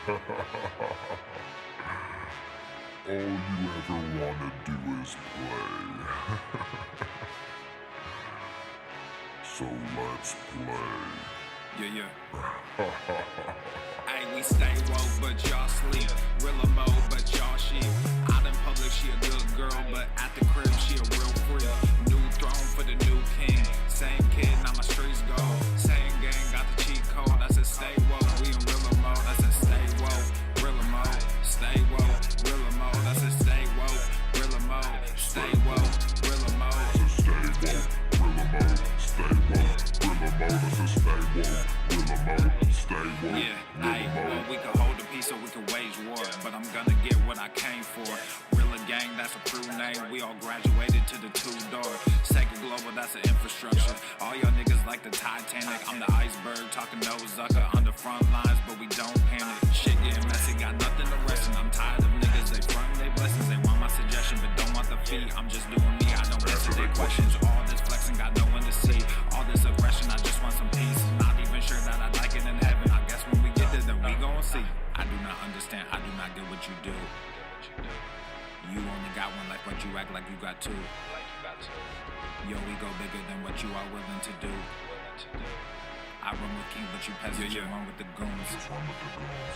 All you ever wanna do is play. So let's play. Yeah. Hey, we stay woke, but y'all sleep. Real mode, but y'all sheep. Out in public, she a good girl, but at the crib, she a real freak. New throne for the new king. Same kid, now my streets go. Same gang, got the cheat code. I said stay woke, we in real mode. I said stay woke, real mode. Stay woke, real mode. I said stay woke, real mode. Stay woke, real mode. I said stay woke, real mode. Stay woke, real mode. I said stay woke, real mode. Stay woke, Yeah, real mode. well, we can hold a peace or we can wage war, but I'm gonna get what I came for. Real gang, that's a crew name. We all graduated to the two-door. Sacred Global, that's an infrastructure. All y'all niggas like the Titanic. I'm the iceberg, talking no Zucker on the front lines, but we don't panic. Shit getting messy, got nothing to rest, and I'm tired of niggas. They front they blessings, they want my suggestion, but don't want the fee. I'm just doing me, I don't answer their questions. All this flexing, got no one to see. All this aggression, I just want some peace. Not even sure that I'd like it in heaven. I guess when we get there, then we gon' see. I do not understand, I do not get what you do. You only got one life, but you act like you got two. Yo, we go bigger than what you are willing to do. I run with kings, but you peasants, you run with the goons.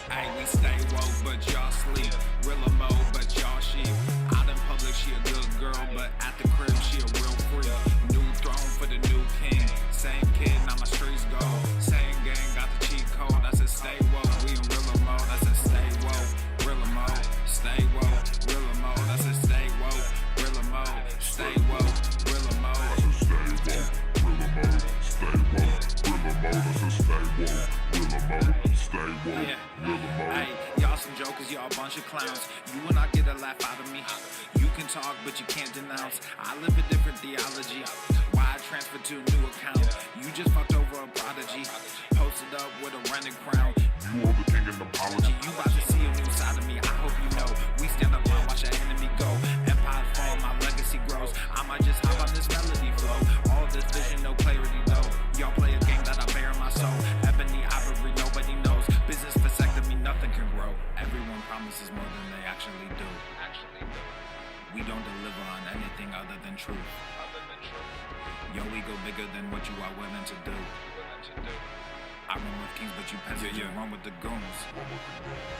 Hey, we stay woke, but y'all sleep. Real mode, but y'all sheep. Out in public, she a good girl, but at the crib, she a real freak. New throne for the new king. Same kid, now my streets go. Same gang, got the cheat code. I said stay woke, we in real mode. I said stay woke, real mode. Stay woke, real mode. I said stay woke, real mode. Stay woke, real mode. I said stay woke, real mode. Stay woke, real mode. I said stay woke, real mode. Stay woke, real mode. Hey, y'all some jokers, y'all a bunch of clowns. You will not get a laugh out of me. You can talk, but you can't denounce. I live a different theology. Why I transferred to a new account? You just fucked over a prodigy. Posted up with a rented crown. You are the king and apology. You about to see a new side of me, I hope you know. We stand up and watch our enemy go. Empire fall, my legacy grows. I might just hop on this melody flow. All this vision, no clarity though. Y'all play a game that I bear in my soul. Ebony ivory, nobody knows. Business vasectomy, nothing can grow. Everyone promises more than they actually do. We don't deliver on anything other than truth. Yo, we go bigger than what you are willing to do. I run with kings, but you peasants, you run with the goons.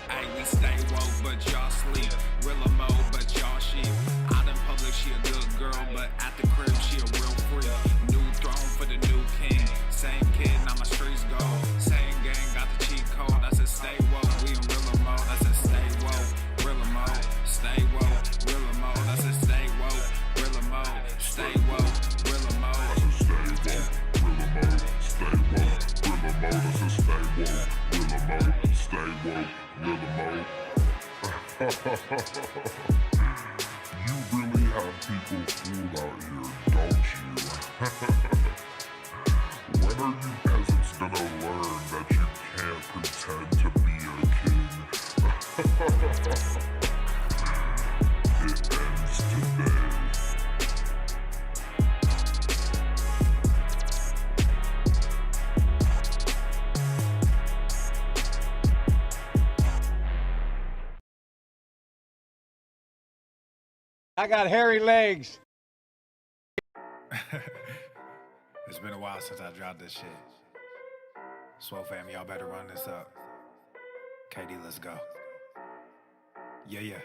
Hey, we stay woke, but y'all sleep. Real mode, but y'all sheep. Out in public, she a good girl, but at the crib, she a real freak. New throne for the new king. Same kid, now my streets go. Same gang, got the cheat code. I said stay woke, we in real mode. I said stay woke, real mode. Stay woke, real mode. I said stay woke, real mode. Stay woke, real mode. I said stay woke, real mode. Stay woke, real mode. I said stay woke, real mode. Stay woke, real mode. You really have people fooled out here, don't you? When are you peasants gonna learn that you can't pretend to be a king? It ends today. I got hairy legs. It's been a while since I dropped this shit. Swole fam, y'all better run this up. KD, let's go. Yeah.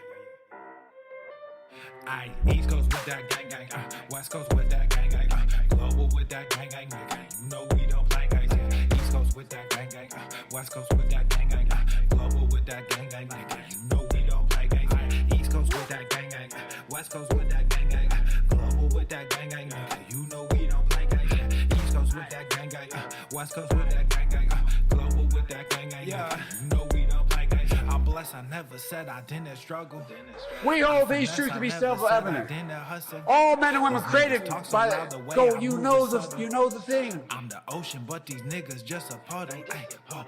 Aye, East Coast with that gang gang, West Coast with that gang gang, Global with that gang gang, nigga. You know we don't play games, yeah. East Coast with that gang gang, West Coast with that gang gang, Global with that gang gang, nigga. You know we don't play games, yeah. East Coast with that gang gang, West Coast with that gang gang, Global with that gang gang, nigga. You know we don't play games, yeah. East Coast with that gang gang, West Coast with that gang gang, Global with that gang gang, yeah. You know we don't play games. I'm blessed finesse, I never said I didn't struggle. We hold these truths to be self-evident. All men and women created by go. You know the thing. I'm the ocean, but these niggas just a part of. I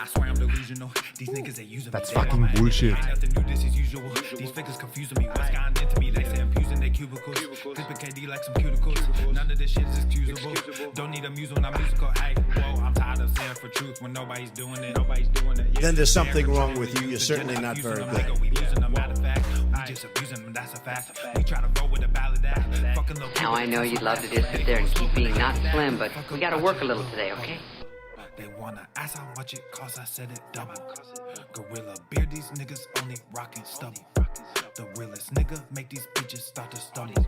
swear I'm delusional. These niggas they using That's me. fucking bullshit. Ain't nothing new, this is usual. These figures confusing me. What's gotten into me? They say I'm using their cubicles. Clipping KD like some cuticles. None of this shit is excusable. Don't need a muse when I'm musical. Hey, whoa, I'm tired of saying for truth when nobody's doing it. Yeah, Then there's something wrong with you. You're certainly not very good. We losing them, matter of fact. We just abusing them, that's a fact. We try to roll with a ballad that. Fucking little Now I know you'd love to just sit there and keep being not slim, but we gotta work a little today, okay? They wanna ask how much it costs, I said it double. Gorilla beer, these niggas only rockin' stubble. The realest nigga make these bitches start to stumble.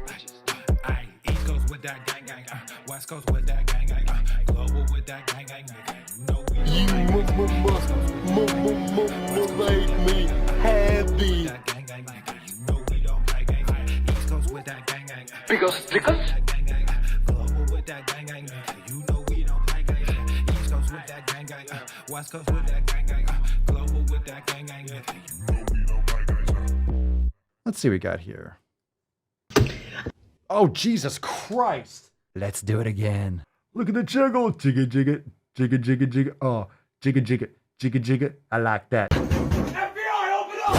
Aye, East Coast with that gang gang, West Coast with that gang gang, global with that gang gang. You know we Make me happy. You know we don't play gang. East Coast with that gang gang. Because Global with that gang gang. You know we don't play gang. East Coast with that gang gang. West Coast with that gang gang. Global with that gang gang. Let's see what we got here. Oh, Jesus Christ. Let's do it again. Look at the jiggle. Jigga, jigga, jigga, jigga, jigga. Oh, jigga, jigga, jigga, jigga. I like that. FBI, open up!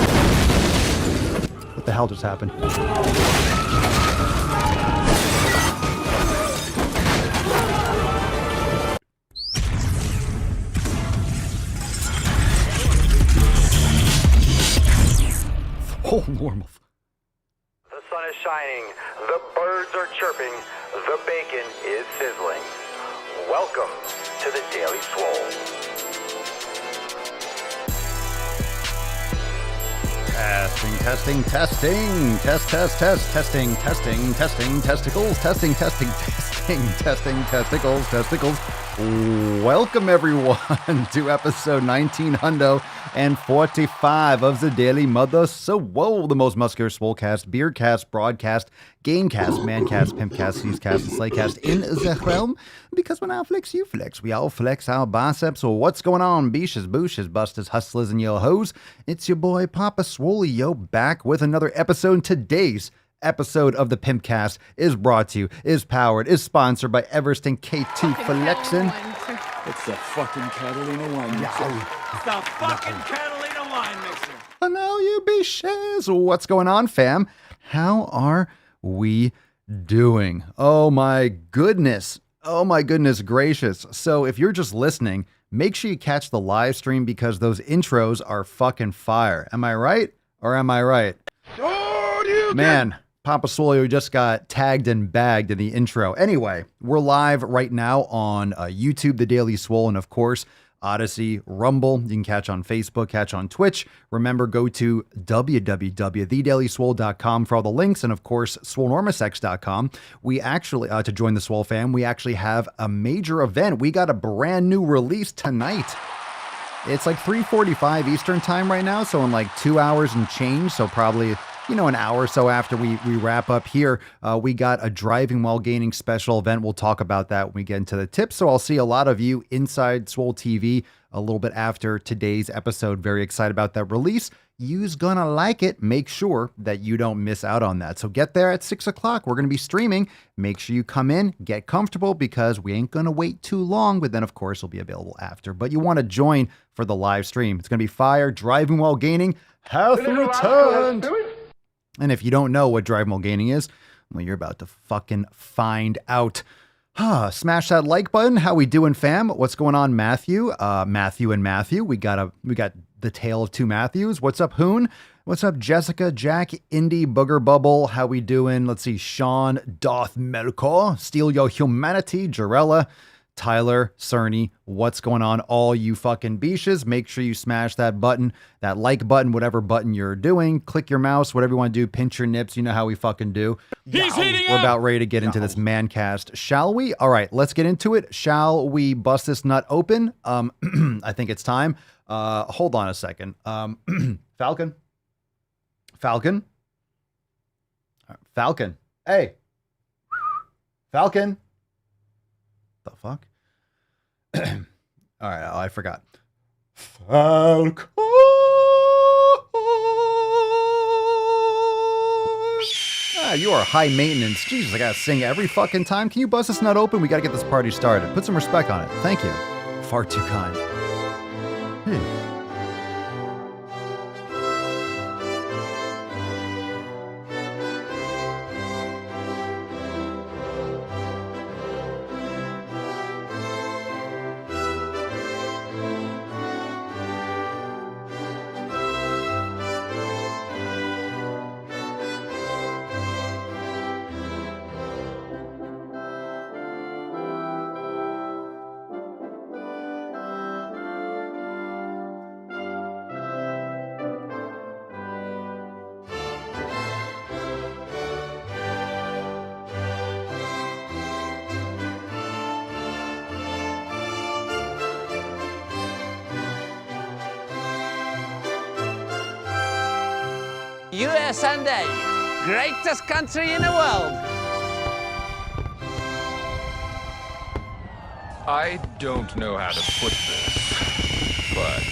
What the hell just happened? Oh, normal. The sun is shining, the birds are chirping, the bacon is sizzling. Welcome to the Daily Swole. Testing. Testicles. Welcome everyone to episode 1945 of the Daily Mother Swole, the most muscular swolecast, beercast, broadcast, gamecast, mancast, pimpcast, sleaze-cast, and sleaze-cast in the realm. Because when I flex, you flex. We all flex our biceps. So what's going on, beaches, booshes, busters, hustlers, and yo hoes? It's your boy Papa Swole, yo, back with another episode. Today's episode of the Pimpcast is brought to you, is powered, is sponsored by Everest and K2 Flexin'. It's the fucking Catalina wine mixer. It's the fucking Catalina wine mixer. Hello, you beaches. What's going on, fam? How are we doing? Oh my goodness gracious. So if you're just listening, make sure you catch the live stream because those intros are fucking fire. Am I right? Or am I right? Man, Papa Swole just got tagged and bagged in the intro. Anyway, we're live right now on YouTube, The Daily Swole, and of course, Odyssey, Rumble. You can catch on Facebook, catch on Twitch. Remember, go to www.thedailyswole.com for all the links, and of course, swolenormousx.com. We actually, to join the Swole fam, we actually have a major event. We got a brand new release tonight. It's like 3:45 Eastern time right now, so in like 2 hours and change, so probably an hour or so after we wrap up here, we got a driving while gaining special event. We'll talk about that when we get into the tips. So I'll see a lot of you inside Swole TV a little bit after today's episode. Very excited about that release. You's gonna like it. Make sure that you don't miss out on that. So get there at 6 o'clock. We're gonna be streaming. Make sure you come in, get comfortable because we ain't gonna wait too long. But then, of course, it'll be available after. But you want to join for the live stream. It's gonna be fire. Driving while gaining hath returned. And if you don't know what driving while gaining is, well, you're about to fucking find out. Smash that like button. How we doing, fam? What's going on, Matthew? Matthew and Matthew. We got the tale of two Matthews. What's up, Hoon? What's up, Jessica, Jack, Indy, Booger Bubble? How we doing? Let's see. Sean, Doth Melkor, Steal Your Humanity, Jarella, Tyler, Cerny, what's going on, all you fucking beaches? Make sure you smash that button, that like button, whatever button you're doing. Click your mouse, whatever you want to do. Pinch your nips. You know how we fucking do. We're about ready to get into this mancast, shall we? All right, let's get into it. Shall we bust this nut open? I think it's time. Hold on a second. Falcon. Hey. Falcon. The fuck? All right, I forgot. Falcon. you are high maintenance. Jesus, I gotta sing every fucking time. Can you bust this nut open? We gotta get this party started. Put some respect on it. Thank you. Far too kind. Hey. US and A, greatest country in the world. I don't know how to put this, but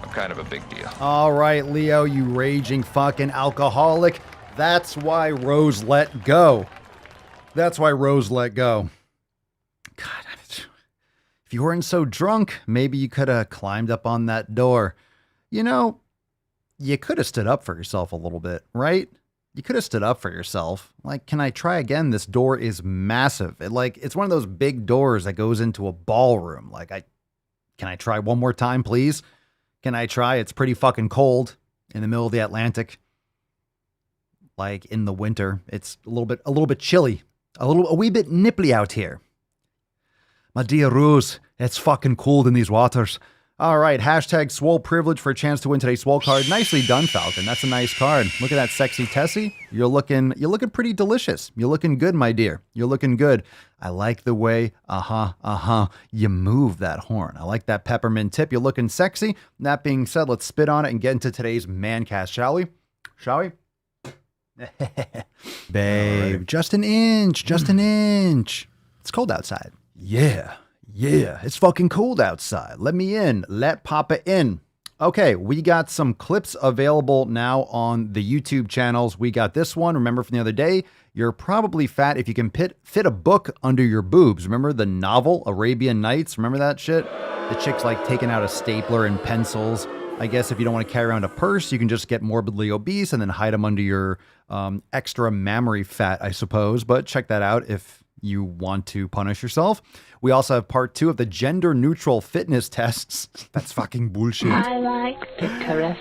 I'm kind of a big deal. All right, Leo, you raging fucking alcoholic. That's why Rose let go. That's why Rose let go. God, if you weren't so drunk, maybe you could have climbed up on that door. You know, you could have stood up for yourself a little bit, right? You could have stood up for yourself. Like, can I try again? This door is massive. It's one of those big doors that goes into a ballroom. Can I try one more time, please? Can I try? It's pretty fucking cold in the middle of the Atlantic. Like in the winter, it's a little bit chilly, a wee bit nipply out here. My dear Rose, it's fucking cold in these waters. All right, hashtag Swole privilege for a chance to win today's Swole card. Nicely done, Falcon. That's a nice card. Look at that sexy Tessie. You're looking pretty delicious. You're looking good, my dear. You're looking good. I like the way, you move that horn. I like that peppermint tip. You're looking sexy. That being said, let's spit on it and get into today's man cast, shall we? Shall we? Babe, right. Just an inch. It's cold outside. Yeah, it's fucking cold outside. Let me in. Let Papa in. Okay, we got some clips available now on the YouTube channels. We got this one. Remember from the other day, you're probably fat if you can fit a book under your boobs. Remember the novel Arabian Nights? Remember that shit? The chick's like taking out a stapler and pencils. I guess if you don't want to carry around a purse, you can just get morbidly obese and then hide them under your extra mammary fat, I suppose. But check that out if you want to punish yourself. We also have part 2 of the gender-neutral fitness tests. That's fucking bullshit. I like to caress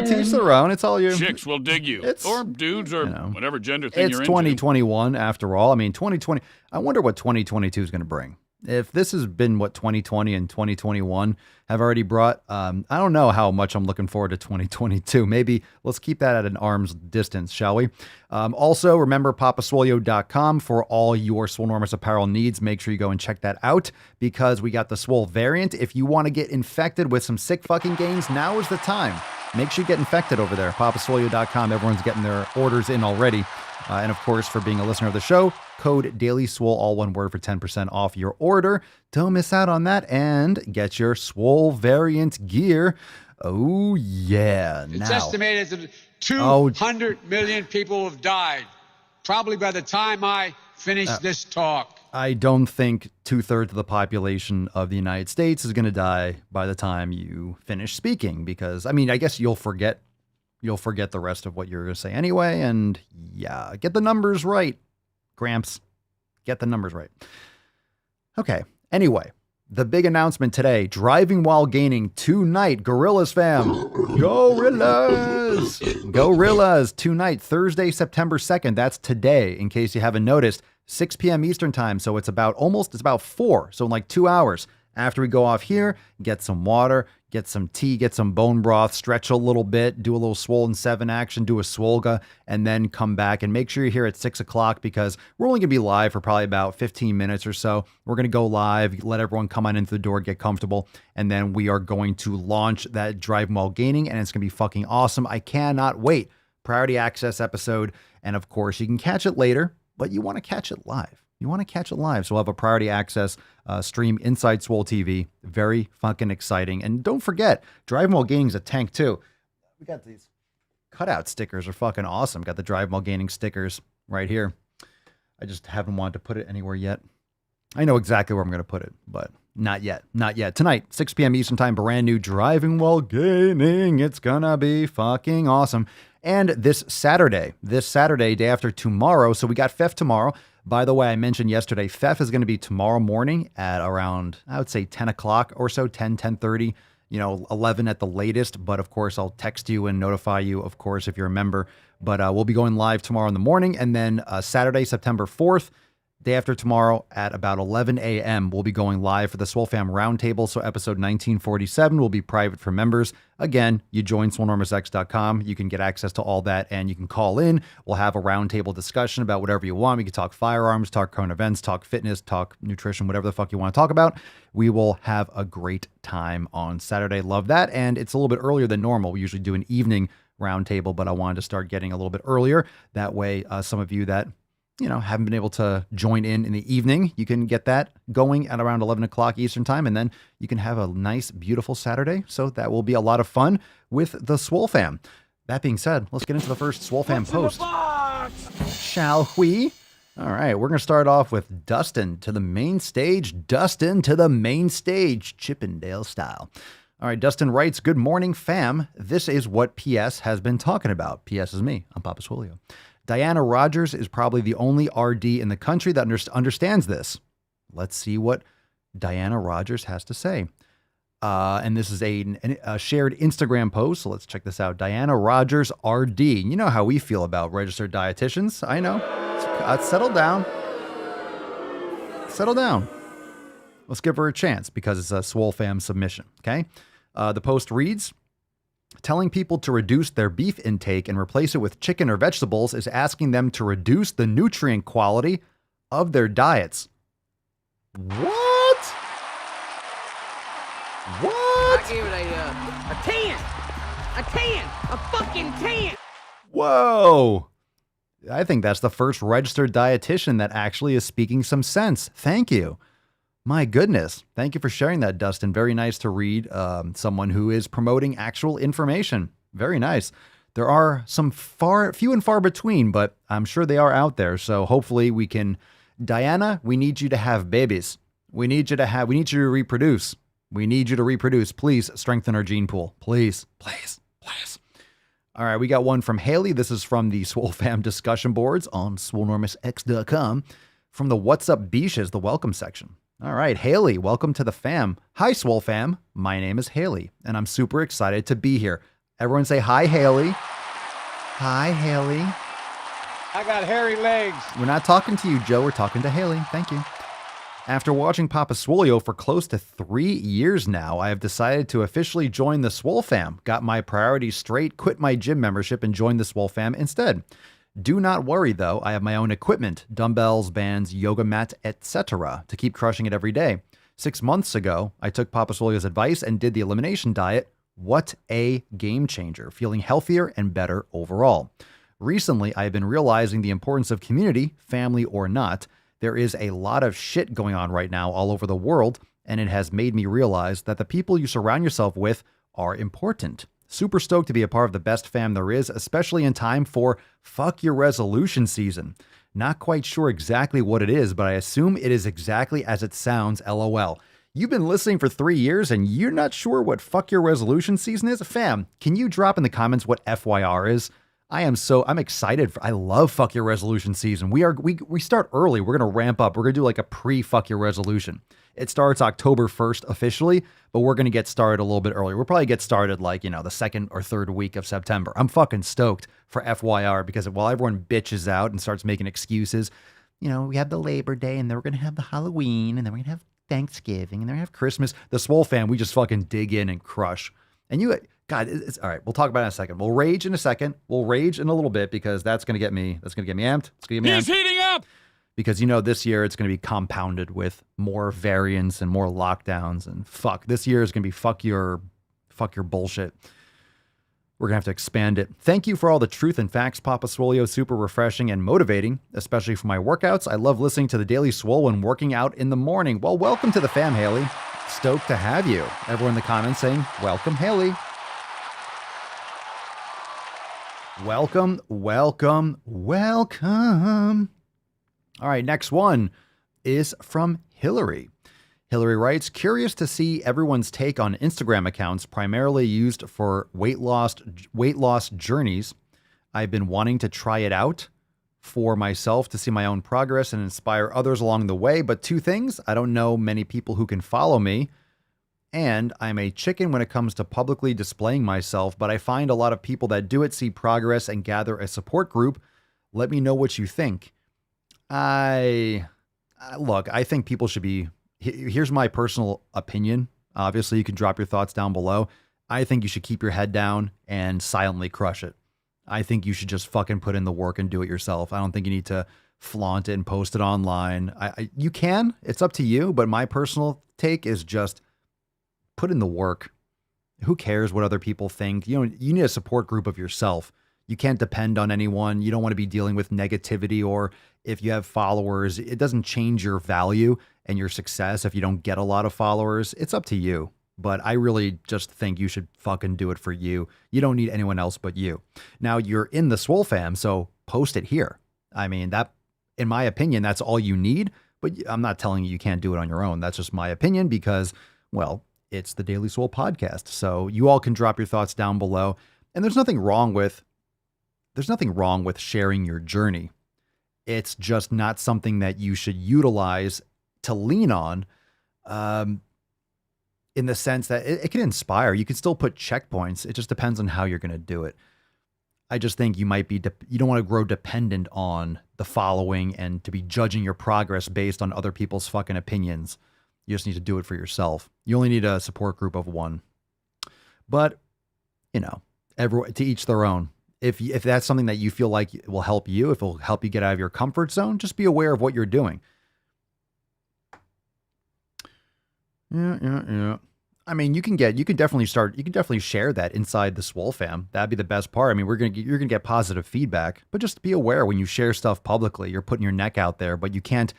teach their own. It's all you. Chicks will dig you. Or dudes or whatever gender thing you're into. It's 2021 after all. I mean, 2020. I wonder what 2022 is going to bring. If this has been what 2020 and 2021 have already brought, I don't know how much I'm looking forward to 2022. Maybe let's keep that at an arm's distance, shall we? Also, remember papaswolio.com for all your Swolenormous apparel needs. Make sure you go and check that out because we got the Swole variant. If you want to get infected with some sick fucking gains, now is the time. Make sure you get infected over there. papaswolio.com. Everyone's getting their orders in already. And of course, for being a listener of the show, code DAILYSWOLE, all one word, for 10% off your order. Don't miss out on that and get your Swole variant gear. Oh, yeah. It's estimated that 200 million people have died, probably by the time I finish this talk. I don't think 2/3 of the population of the United States is going to die by the time you finish speaking because, I mean, I guess you'll forget the rest of what you're going to say anyway. And yeah, get the numbers right, Gramps. Get the numbers right. Okay. Anyway, the big announcement today, driving while gaining tonight. Gorillas fam. Gorillas. Gorillas tonight, Thursday, September 2nd. That's today, in case you haven't noticed. 6 p.m. Eastern time. So it's about 4. So in like 2 hours. After we go off here, get some water, get some tea, get some bone broth, stretch a little bit, do a little Swollen 7 action, do a Swolga, and then come back. And make sure you're here at 6 o'clock because we're only going to be live for probably about 15 minutes or so. We're going to go live, let everyone come on into the door, get comfortable, and then we are going to launch that Drive While Gaining, and it's going to be fucking awesome. I cannot wait. Priority access episode, and of course, you can catch it later, but you want to catch it live. You want to catch it live. So we'll have a priority access stream inside Swole TV. Very fucking exciting. And don't forget, Driving While Gaining is a tank too. We got these cutout stickers are fucking awesome. Got the Drive While Gaining stickers right here. I just haven't wanted to put it anywhere yet. I know exactly where I'm going to put it, but not yet. Not yet. Tonight, 6 p.m. Eastern Time, brand new Driving While Gaining. It's going to be fucking awesome. And this Saturday, day after tomorrow, so we got FEF tomorrow. By the way, I mentioned yesterday, FEF is going to be tomorrow morning at around, I would say 10 o'clock or so, 10:30, 11 at the latest. But of course, I'll text you and notify you, of course, if you're a member. But we'll be going live tomorrow in the morning. And then Saturday, September 4th, day after tomorrow at about 11 a.m., we'll be going live for the Swole Fam Roundtable. So episode 1947 will be private for members. Again, you join swolenormousx.com. You can get access to all that and you can call in. We'll have a roundtable discussion about whatever you want. We can talk firearms, talk current events, talk fitness, talk nutrition, whatever the fuck you want to talk about. We will have a great time on Saturday. Love that. And it's a little bit earlier than normal. We usually do an evening roundtable, but I wanted to start getting a little bit earlier. That way, some of you that haven't been able to join in the evening, you can get that going at around 11 o'clock Eastern Time, and then you can have a nice, beautiful Saturday. So that will be a lot of fun with the Swole Fam. That being said, let's get into the first Swole Fam post. Shall we? All right, we're going to start off with Dustin to the main stage. Dustin to the main stage, Chippendale style. All right, Dustin writes, "Good morning, fam. This is what PS has been talking about." PS is me. I'm Papa Swolio. "Diana Rogers is probably the only RD in the country that understands this." Let's see what Diana Rogers has to say. And this is a shared Instagram post, so let's check this out. Diana Rogers, RD. You know how we feel about registered dietitians. I know. Settle down. Settle down. Let's give her a chance because it's a Swole Fam submission, okay? The post reads, "Telling people to reduce their beef intake and replace it with chicken or vegetables is asking them to reduce the nutrient quality of their diets." What? What? I gave it a 10. A 10. A fucking 10. Whoa. I think that's the first registered dietitian that actually is speaking some sense. Thank you. My goodness. Thank you for sharing that, Dustin. Very nice to read someone who is promoting actual information. Very nice. There are some few and far between, but I'm sure they are out there. So hopefully we can, Diana, we need you to have babies. We need you to reproduce. We need you to reproduce. Please strengthen our gene pool. Please, please, please. All right, we got one from Haley. This is from the Swole Fam discussion boards on swolenormousx.com from the What's Up Beaches, the welcome section. All right, Haley, welcome to the fam. Hi, Swole Fam. My name is Haley, and I'm super excited to be here. Everyone say hi, Haley. Hi, Haley. I got hairy legs. We're not talking to you, Joe. We're talking to Haley. Thank you. After watching Papa Swolio for close to 3 years now, I have decided to officially join the Swole Fam. Got my priorities straight, quit my gym membership, and joined the Swole Fam instead. Do not worry, though. I have my own equipment, dumbbells, bands, yoga mat, etc. to keep crushing it every day. 6 months ago, I took Papa Swolio's advice and did the elimination diet. What a game changer, feeling healthier and better overall. Recently, I have been realizing the importance of community, family or not. There is a lot of shit going on right now all over the world, and it has made me realize that the people you surround yourself with are important. Super stoked to be a part of the best fam there is, especially in time for Fuck Your Resolution season. Not quite sure exactly what it is, but I assume it is exactly as it sounds, LOL. You've been listening for 3 years and you're not sure what Fuck Your Resolution season is? Fam, can you drop in the comments what FYR is? I'm excited. I love Fuck Your Resolution season. We start early. We're going to ramp up. We're going to do like a pre-Fuck Your Resolution. It starts October 1st officially, but we're going to get started a little bit earlier. We'll probably get started like, the second or third week of September. I'm fucking stoked for FYR because while everyone bitches out and starts making excuses, we have the Labor Day and then we're going to have the Halloween and then we're going to have Thanksgiving and then we have Christmas. The Swole Fam, we just fucking dig in and crush. And God, it's all right. We'll talk about it in a second. We'll rage in a second. We'll rage in a little bit because that's going to get me amped. It's going to get me amped. He's heating up! Because, this year it's going to be compounded with more variants and more lockdowns and this year is going to be fuck your bullshit. We're going to have to expand it. Thank you for all the truth and facts, Papa Swolio. Super refreshing and motivating, especially for my workouts. I love listening to the Daily Swole when working out in the morning. Well, welcome to the fam, Haley. Stoked to have you. Everyone in the comments saying, welcome, Haley. Welcome, welcome, welcome. All right, next one is from Hillary. Hillary writes, curious to see everyone's take on Instagram accounts primarily used for weight loss journeys. I've been wanting to try it out for myself to see my own progress and inspire others along the way. But two things, I don't know many people who can follow me. And I'm a chicken when it comes to publicly displaying myself, but I find a lot of people that do it see progress and gather a support group. Let me know what you think. Look, I think people should be, here's my personal opinion. Obviously, you can drop your thoughts down below. I think you should keep your head down and silently crush it. I think you should just fucking put in the work and do it yourself. I don't think you need to flaunt it and post it online. You can, it's up to you, but my personal take is just put in the work. Who cares what other people think? You need a support group of yourself. You can't depend on anyone. You don't want to be dealing with negativity, or if you have followers, it doesn't change your value and your success if you don't get a lot of followers. It's up to you. But I really just think you should fucking do it for you. You don't need anyone else but you. Now, you're in the Swole fam, so post it here. I mean, that, in my opinion, that's all you need. But I'm not telling you can't do it on your own. That's just my opinion because, well, it's the Daily Swole podcast. So you all can drop your thoughts down below. And there's nothing wrong with sharing your journey. It's just not something that you should utilize to lean on. In the sense that it can inspire. You can still put checkpoints. It just depends on how you're going to do it. I just think you don't want to grow dependent on the following and to be judging your progress based on other people's fucking opinions. You just need to do it for yourself. You only need a support group of one. But, everyone, to each their own. If that's something that you feel like will help you, if it will help you get out of your comfort zone, just be aware of what you're doing. Yeah. I mean, you can definitely share that inside the Swole fam. That'd be the best part. I mean, you're gonna get positive feedback, but just be aware when you share stuff publicly, you're putting your neck out there, but you can't,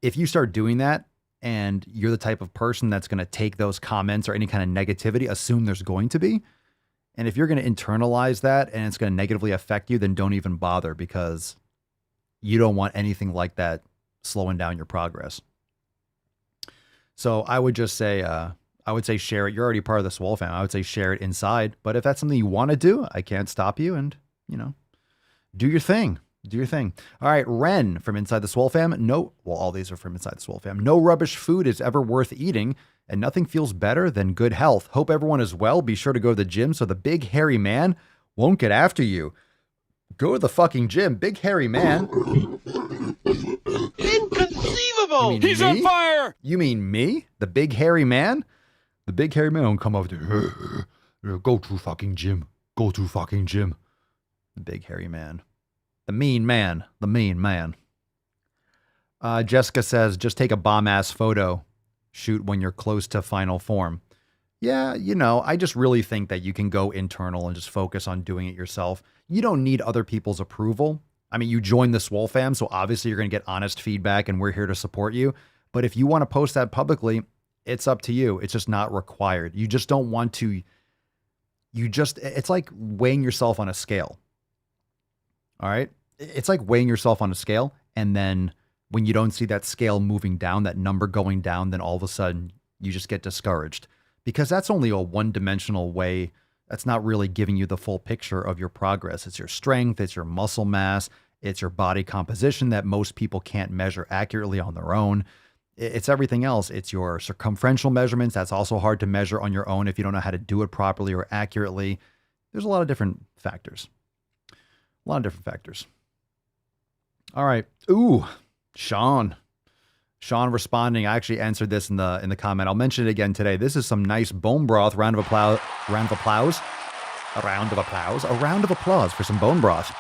if you start doing that and you're the type of person that's going to take those comments or any kind of negativity, assume there's going to be. And if you're going to internalize that and it's going to negatively affect you, then don't even bother because you don't want anything like that slowing down your progress. So I would just say, share it. You're already part of the Swole fam. I would say share it inside. But if that's something you want to do, I can't stop you. And, do your thing. Do your thing. All right. Ren from Inside the Swole fam. All these are from Inside the Swole fam. No rubbish food is ever worth eating, and nothing feels better than good health. Hope everyone is well. Be sure to go to the gym so the big hairy man won't get after you. Go to the fucking gym. Big hairy man. Inconceivable! He's me? on fire! You mean me? The big hairy man? The big hairy man won't come up to go to fucking gym. Go to fucking gym. The big hairy man. The mean man. The mean man. Jessica says, just take a bomb-ass photo. Shoot when you're close to final form. Yeah, I just really think that you can go internal and just focus on doing it yourself. You don't need other people's approval. I mean, you joined the Swole fam, so obviously you're going to get honest feedback and we're here to support you. But if you want to post that publicly, it's up to you. It's just not required. You just don't want to, it's like weighing yourself on a scale. All right. It's like weighing yourself on a scale. And then when you don't see that scale moving down, that number going down, then all of a sudden you just get discouraged because that's only a one-dimensional way. That's not really giving you the full picture of your progress. It's your strength, it's your muscle mass, it's your body composition that most people can't measure accurately on their own. It's everything else. It's your circumferential measurements. That's also hard to measure on your own if you don't know how to do it properly or accurately. There's a lot of different factors. All right. Ooh, Sean responding. I actually answered this in the comment. I'll mention it again today. This is some nice bone broth. A round of applause for some bone broth.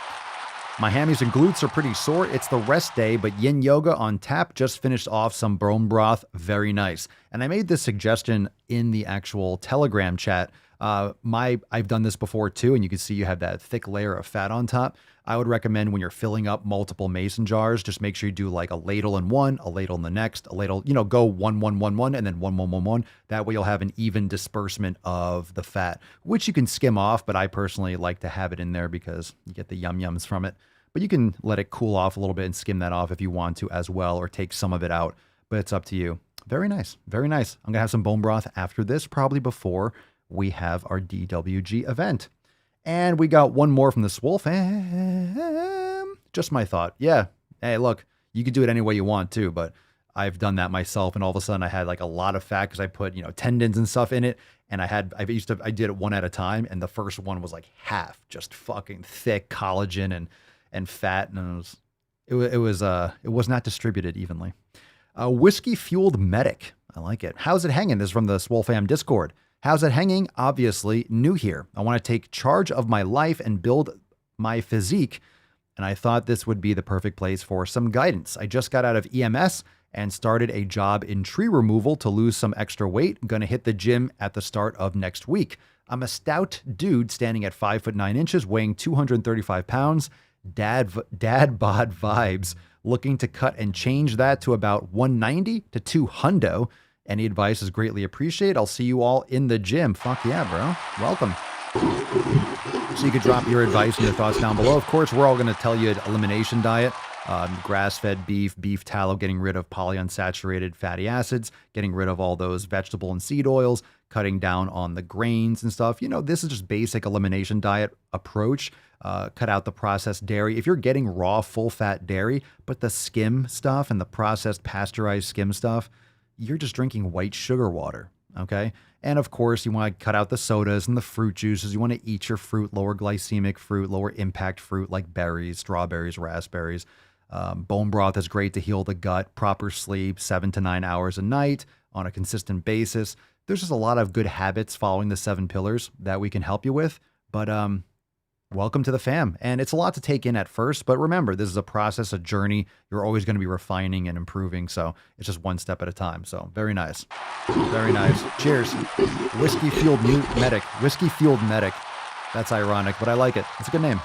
My hammies and glutes are pretty sore. It's the rest day, but yin yoga on tap. Just finished off some bone broth. Very nice. And I made this suggestion in the actual Telegram chat I've done this before too, and you can see you have that thick layer of fat on top. I would recommend when you're filling up multiple mason jars, just make sure you do like a ladle in one, a ladle in the next, a ladle, go 1, 1, 1, 1, and then 1, 1, 1, 1. That way you'll have an even disbursement of the fat, which you can skim off, but I personally like to have it in there because you get the yum-yums from it. But you can let it cool off a little bit and skim that off if you want to as well, or take some of it out, but it's up to you. Very nice. Very nice. I'm going to have some bone broth after this, probably before we have our DWG event. And we got one more from the Swole fam. Just my thought. Yeah. Hey, look, you could do it any way you want too, but I've done that myself. And all of a sudden I had like a lot of fat because I put, tendons and stuff in it. And I did it one at a time. And the first one was like half, just fucking thick collagen and fat. And it was not distributed evenly. Whiskey fueled medic. I like it. How's it hanging? This is from the Swole fam Discord. How's it hanging? Obviously new here. I want to take charge of my life and build my physique. And I thought this would be the perfect place for some guidance. I just got out of EMS and started a job in tree removal to lose some extra weight. I'm going to hit the gym at the start of next week. I'm a stout dude standing at 5'9", weighing 235 pounds. Dad bod vibes. Looking to cut and change that to about 190 to 200. Any advice is greatly appreciated. I'll see you all in the gym. Fuck yeah, bro. Welcome. So you could drop your advice and your thoughts down below. Of course, we're all going to tell you an elimination diet. Grass-fed beef tallow, getting rid of polyunsaturated fatty acids, getting rid of all those vegetable and seed oils, cutting down on the grains and stuff. This is just basic elimination diet approach. Cut out the processed dairy. If you're getting raw, full-fat dairy, but the skim stuff and the processed pasteurized skim stuff, you're just drinking white sugar water, okay? And of course, you want to cut out the sodas and the fruit juices. You want to eat your fruit, lower glycemic fruit, lower impact fruit like berries, strawberries, raspberries. Bone broth is great to heal the gut. Proper sleep, 7 to 9 hours a night on a consistent basis. There's just a lot of good habits following the 7 pillars that we can help you with. But welcome to the fam. And it's a lot to take in at first, but remember, this is a process, a journey. You're always going to be refining and improving. So it's just one step at a time. So very nice. Very nice. Cheers. Whiskey fueled medic. Whiskey fueled medic. That's ironic, but I like it. It's a good name.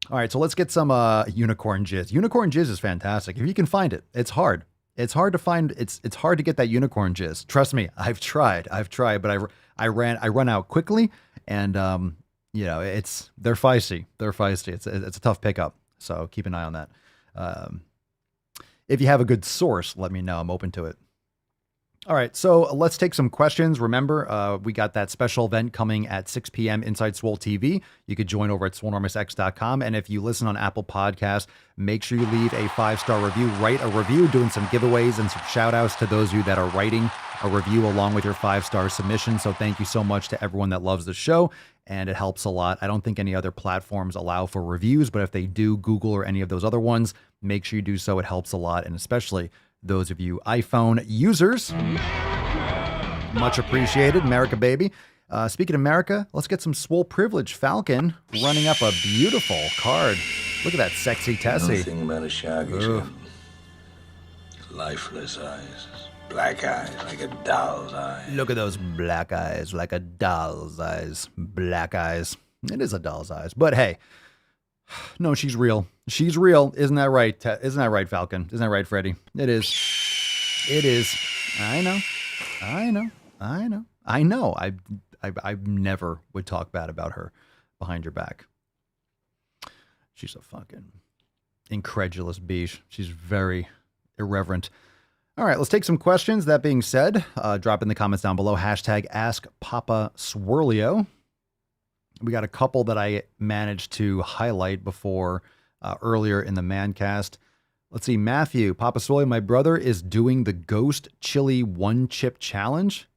All right. So let's get some unicorn jizz. Unicorn jizz is fantastic. If you can find it, it's hard. It's hard to find. It's hard to get that unicorn jizz. Trust me. I've tried, but I run out quickly, and they're feisty. It's a tough pickup. So keep an eye on that. If you have a good source, let me know. I'm open to it. All right, so let's take some questions. Remember, we got that special event coming at 6 p.m. inside Swole TV. You could join over at swolenormousx.com. And if you listen on Apple Podcasts, make sure you leave a 5-star review. Write a review, doing some giveaways and some shout outs to those of you that are writing a review along with your 5-star submission. So thank you so much to everyone that loves the show, and it helps a lot. I don't think any other platforms allow for reviews, but if they do, Google or any of those other ones, make sure you do so. It helps a lot, and especially those of you iPhone users. Much appreciated. America, baby. Speaking of America, let's get some Swole privilege. Falcon running up a beautiful card. Look at that sexy Tessie. Nothing but a shark except lifeless eyes. Black eyes like a doll's eyes. Look at those black eyes like a doll's eyes. Black eyes. It is a doll's eyes. But hey, no, she's real. She's real. Isn't that right? Isn't that right, Falcon? Isn't that right, Freddie? It is. It is. I know. I never would talk bad about her behind your back. She's a fucking incredulous beast. She's very irreverent. All right, let's take some questions. That being said, drop in the comments down below. Hashtag AskPapaSwirlio. We got a couple that I managed to highlight before earlier in the Mancast. Let's see. Matthew, Papa Swirlio, my brother is doing the Ghost Chili 1-Chip Challenge.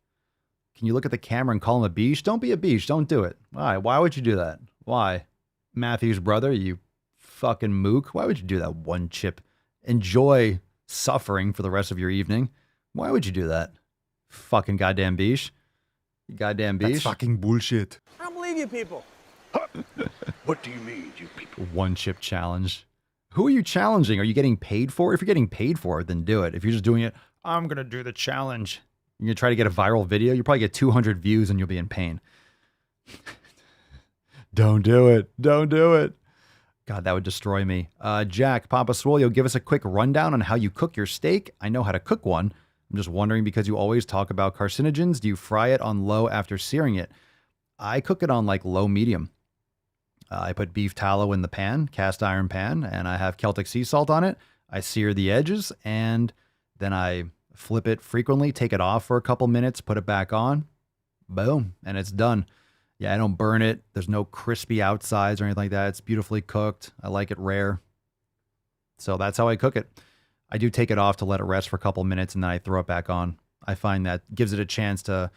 Can you look at the camera and call him a beach? Don't be a beach. Don't do it. Why? Why would you do that? Why? Matthew's brother, you fucking mook. Why would you do that 1-chip? Enjoy suffering for the rest of your evening. Why would you do that? Fucking goddamn beach. You goddamn beach. That's fucking bullshit. I don't believe you people. What do you mean, you people? 1-chip challenge. Who are you challenging? Are you getting paid for it? If you're getting paid for it, then do it. If you're just doing it, I'm going to do the challenge. You're going to try to get a viral video. You probably get 200 views and you'll be in pain. Don't do it. Don't do it. God, that would destroy me. Jack, Papa Swole, give us a quick rundown on how you cook your steak. I know how to cook one. I'm just wondering because you always talk about carcinogens. Do you fry it on low after searing it? I cook it on like low medium. I put beef tallow in the pan, cast iron pan, and I have Celtic sea salt on it. I sear the edges and then I flip it frequently, take it off for a couple minutes, put it back on. Boom, and it's done. Yeah, I don't burn it. There's no crispy outsides or anything like that. It's beautifully cooked. I like it rare. So that's how I cook it. I do take it off to let it rest for a couple minutes and then I throw it back on. I find that gives it a chance to,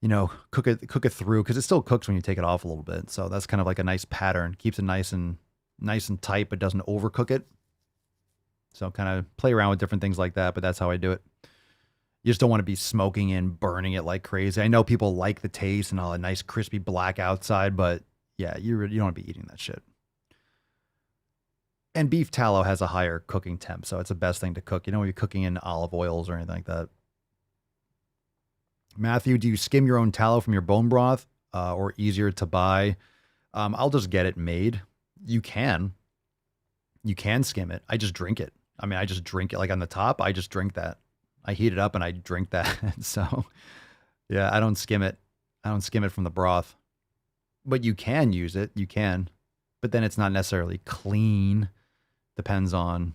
you know, cook it through because it still cooks when you take it off a little bit. So that's kind of like a nice pattern. Keeps it nice and tight, but doesn't overcook it. So kind of play around with different things like that, but that's how I do it. You just don't want to be smoking and burning it like crazy. I know people like the taste and all a nice crispy black outside, but yeah, you don't want to be eating that shit. And beef tallow has a higher cooking temp, so it's the best thing to cook. You don't want to be cooking in olive oils or anything like that. Matthew, do you skim your own tallow from your bone broth or easier to buy? I'll just get it made. You can skim it. I just drink it. I mean, I just drink it like on the top. I just drink that. I heat it up and I drink that. So yeah, I don't skim it. I don't skim it from the broth, but you can use it. You can, but then it's not necessarily clean. Depends on,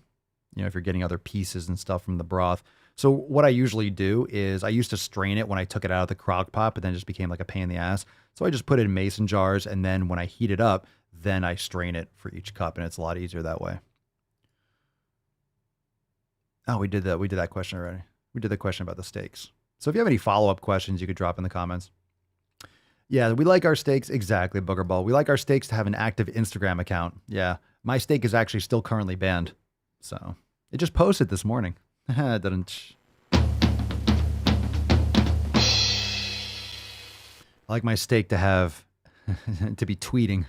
you know, if you're getting other pieces and stuff from the broth. So what I usually do is I used to strain it when I took it out of the crock pot, but then it just became like a pain in the ass. So I just put it in mason jars. And then when I heat it up, then I strain it for each cup and it's a lot easier that way. Oh, we did that. We did that question already. We did the question about the steaks. So if you have any follow-up questions, you could drop in the comments. Yeah, we like our steaks. Exactly, Booger Ball. We like our steaks to have an active Instagram account. Yeah, my steak is actually still currently banned. So it just posted this morning. It didn't. I like my steak to have, to be tweeting.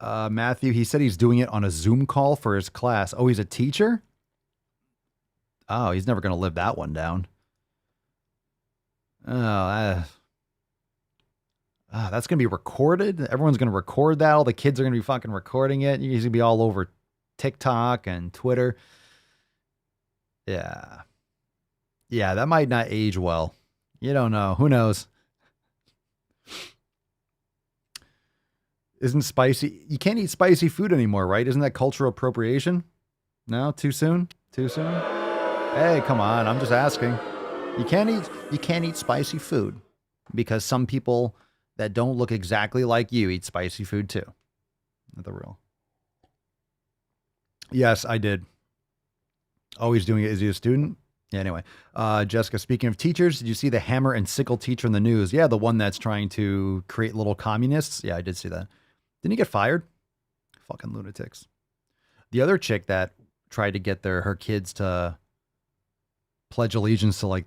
Matthew, he said he's doing it on a Zoom call for his class. Oh, he's a teacher? Oh, he's never going to live that one down. Oh, that's going to be recorded. Everyone's going to record that. All the kids are going to be fucking recording it. He's going to be all over TikTok and Twitter. Yeah. Yeah, that might not age well. You don't know. Who knows? Isn't spicy... You can't eat spicy food anymore, right? Isn't that cultural appropriation? No? Too soon? Too soon? Hey, come on. I'm just asking. You can't eat spicy food because some people that don't look exactly like you eat spicy food too. Not the real. Yes, I did. Always doing it. Is he a student? Yeah, anyway. Jessica, speaking of teachers, did you see the hammer and sickle teacher in the news? Yeah, the one that's trying to create little communists. Yeah, I did see that. Didn't he get fired? Fucking lunatics. The other chick that tried to get her kids to pledge allegiance to like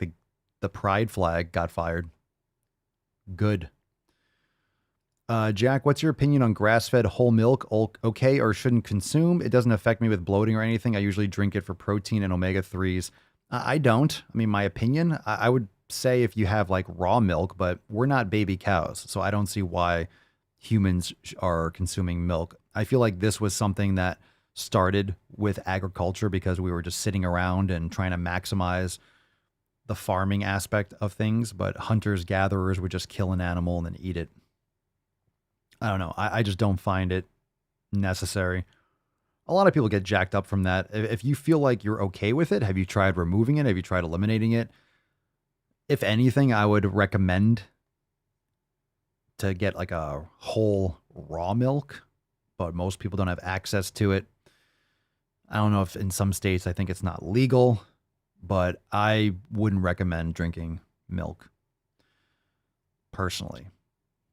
the pride flag got fired. Good. Jack, what's your opinion on grass-fed whole milk? Okay or shouldn't consume? It doesn't affect me with bloating or anything. I usually drink it for protein and omega-3s. I don't. I mean, my opinion, I would say if you have like raw milk, but we're not baby cows. So I don't see why humans are consuming milk. I feel like this was something that started with agriculture because we were just sitting around and trying to maximize the farming aspect of things, but hunters gatherers would just kill an animal and then eat it. I don't know. I just don't find it necessary. A lot of people get jacked up from that. If you feel like you're okay with it, have you tried removing it? Have you tried eliminating it? If anything, I would recommend to get like a whole raw milk, but most people don't have access to it. I don't know if in some states, I think it's not legal, but I wouldn't recommend drinking milk personally.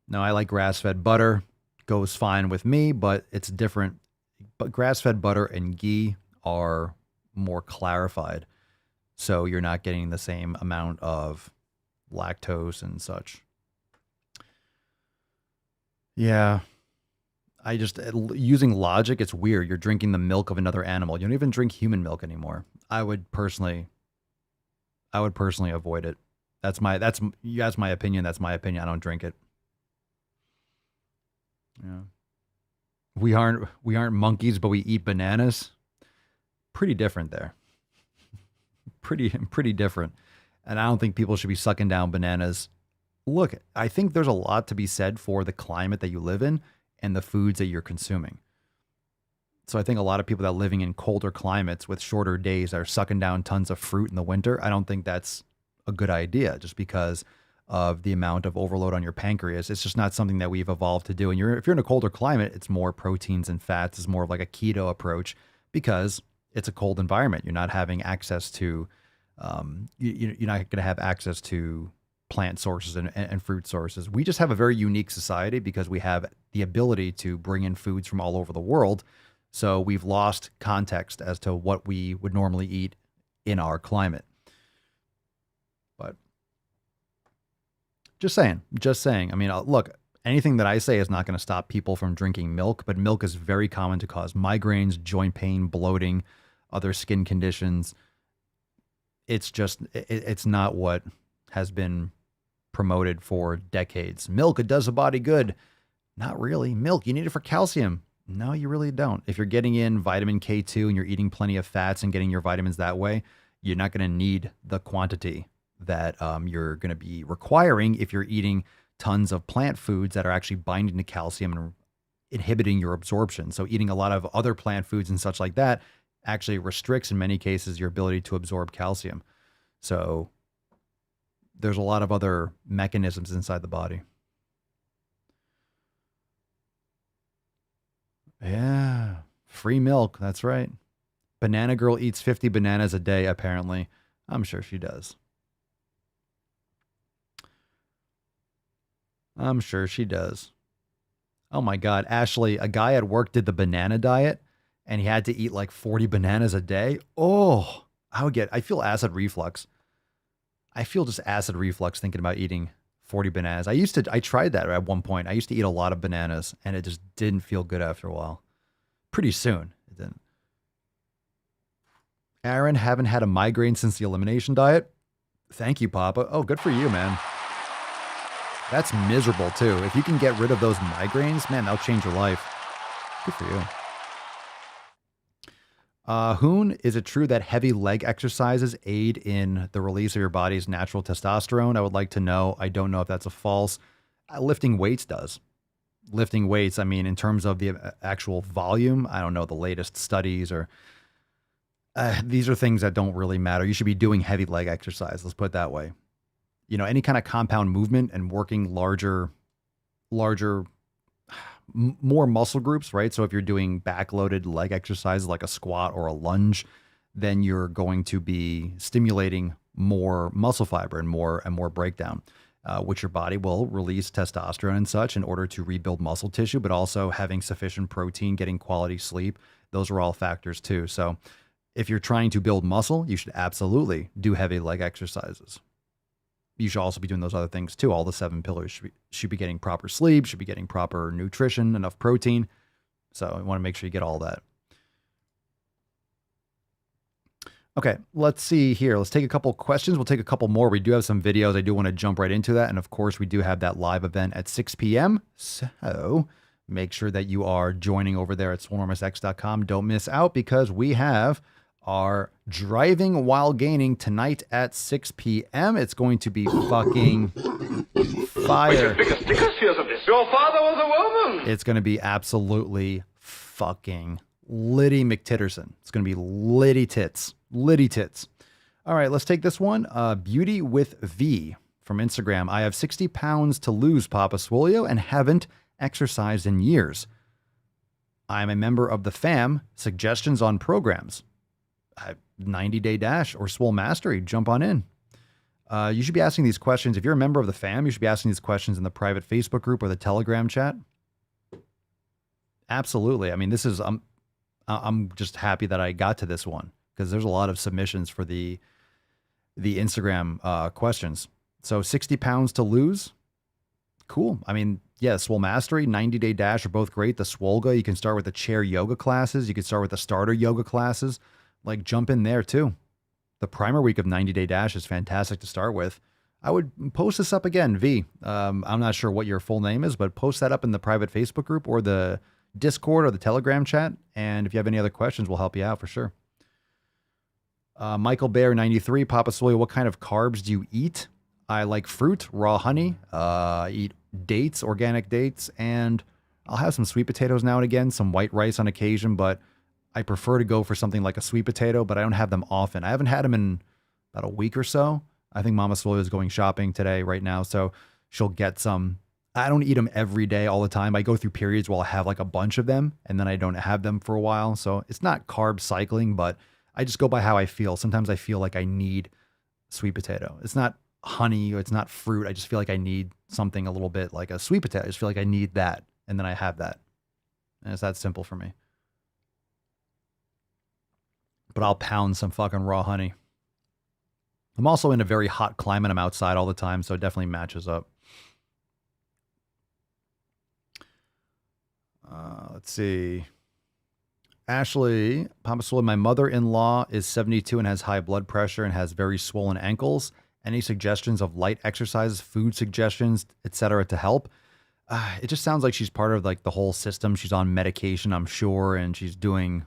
Now, I like grass-fed butter. Goes fine with me, but it's different. But grass-fed butter and ghee are more clarified. So you're not getting the same amount of lactose and such. Yeah. I just, using logic, it's weird. You're drinking the milk of another animal. You don't even drink human milk anymore. I would personally avoid it. That's my opinion. That's my opinion. I don't drink it. Yeah. We aren't monkeys, but we eat bananas. Pretty different there. Pretty different. And I don't think people should be sucking down bananas. Look, I think there's a lot to be said for the climate that you live in and the foods that you're consuming. So I think a lot of people that are living in colder climates with shorter days are sucking down tons of fruit in the winter. I don't think that's a good idea just because of the amount of overload on your pancreas. It's just not something that we've evolved to do. And if you're in a colder climate, it's more proteins and fats. It's more of like a keto approach because it's a cold environment. You're not having access to, you're not going to have access to plant sources and fruit sources. We just have a very unique society because we have the ability to bring in foods from all over the world. So we've lost context as to what we would normally eat in our climate. But just saying. I mean, look, anything that I say is not going to stop people from drinking milk, but milk is very common to cause migraines, joint pain, bloating, other skin conditions. It's just, it's not what has been promoted for decades. Milk, it does the body good. Not really. Milk, you need it for calcium. No, you really don't. If you're getting in vitamin K2 and you're eating plenty of fats and getting your vitamins that way, you're not going to need the quantity that you're going to be requiring if you're eating tons of plant foods that are actually binding to calcium and inhibiting your absorption. So eating a lot of other plant foods and such like that actually restricts in many cases your ability to absorb calcium. So there's a lot of other mechanisms inside the body. Yeah, free milk. That's right. Banana Girl eats 50 bananas a day, apparently. I'm sure she does. I'm sure she does. Oh my God, Ashley, a guy at work did the banana diet and he had to eat like 40 bananas a day. Oh, I feel acid reflux. I feel just acid reflux thinking about eating 40 bananas. I tried that at one point. I used to eat a lot of bananas and it just didn't feel good after a while. Pretty soon, it didn't. Aaron, haven't had a migraine since the elimination diet. Thank you, Papa. Oh, good for you, man. That's miserable too. If you can get rid of those migraines, man, that'll change your life. Good for you. Hoon, is it true that heavy leg exercises aid in the release of your body's natural testosterone? I would like to know. I don't know if that's a false. Lifting weights does. Lifting weights, I mean, in terms of the actual volume, I don't know the latest studies or these are things that don't really matter. You should be doing heavy leg exercise. Let's put it that way. You know, any kind of compound movement and working larger, more muscle groups, right? So if you're doing backloaded leg exercises like a squat or a lunge, then you're going to be stimulating more muscle fiber and more breakdown, which your body will release testosterone and such in order to rebuild muscle tissue, but also having sufficient protein, getting quality sleep. Those are all factors too. So if you're trying to build muscle, you should absolutely do heavy leg exercises. You should also be doing those other things too. All the 7 pillars should be getting proper sleep, should be getting proper nutrition, enough protein. So you want to make sure you get all that. Okay, let's see here. Let's take a couple questions. We'll take a couple more. We do have some videos. I do want to jump right into that. And of course, we do have that live event at 6 p.m. So make sure that you are joining over there at swolenormousx.com. Don't miss out because we have are driving while gaining tonight at 6 p.m. It's going to be fucking fire. Your father was a woman. It's going to be absolutely fucking Liddy McTitterson. It's going to be Liddy tits. Liddy tits. All right, let's take this one. Beauty with V from Instagram. I have 60 pounds to lose, Papa Swolio, and haven't exercised in years. I'm a member of the fam. Suggestions on programs. 90-Day Dash or Swole Mastery, jump on in. You should be asking these questions. If you're a member of the fam, you should be asking these questions in the private Facebook group or the Telegram chat. Absolutely. I mean, this is, I'm just happy that I got to this one because there's a lot of submissions for the Instagram questions. So 60 pounds to lose. Cool. I mean, Yeah, Swole Mastery, 90-day dash are both great. The Swolga, you can start with the chair yoga classes. You can start with the starter yoga classes. Like, jump in there too. The primer week of 90-day dash is fantastic to start with. I would post this up again, V. I'm not sure what your full name is, but post that up in the private Facebook group or the Discord or the Telegram chat. And if you have any other questions, we'll help you out for sure. Michael Bear 93, Papa Swole, what kind of carbs do you eat? I like fruit, raw honey, eat dates, organic dates, and I'll have some sweet potatoes now and again, some white rice on occasion, but I prefer to go for something like a sweet potato, but I don't have them often. I haven't had them in about a week or so. I think Mama Swole is going shopping today right now, so she'll get some. I don't eat them every day all the time. I go through periods where I'll have like a bunch of them, and then I don't have them for a while, so it's not carb cycling, but I just go by how I feel. Sometimes I feel like I need sweet potato. It's not honey or it's not fruit. I just feel like I need something a little bit like a sweet potato. I just feel like I need that. And then I have that. And it's that simple for me. But I'll pound some fucking raw honey. I'm also in a very hot climate. I'm outside all the time, so it definitely matches up. Let's see. Ashley, Papa Swole, my mother-in-law is 72 and has high blood pressure and has very swollen ankles. Any suggestions of light exercises, food suggestions, etc. to help? It just sounds like she's part of like the whole system. She's on medication, I'm sure, and she's doing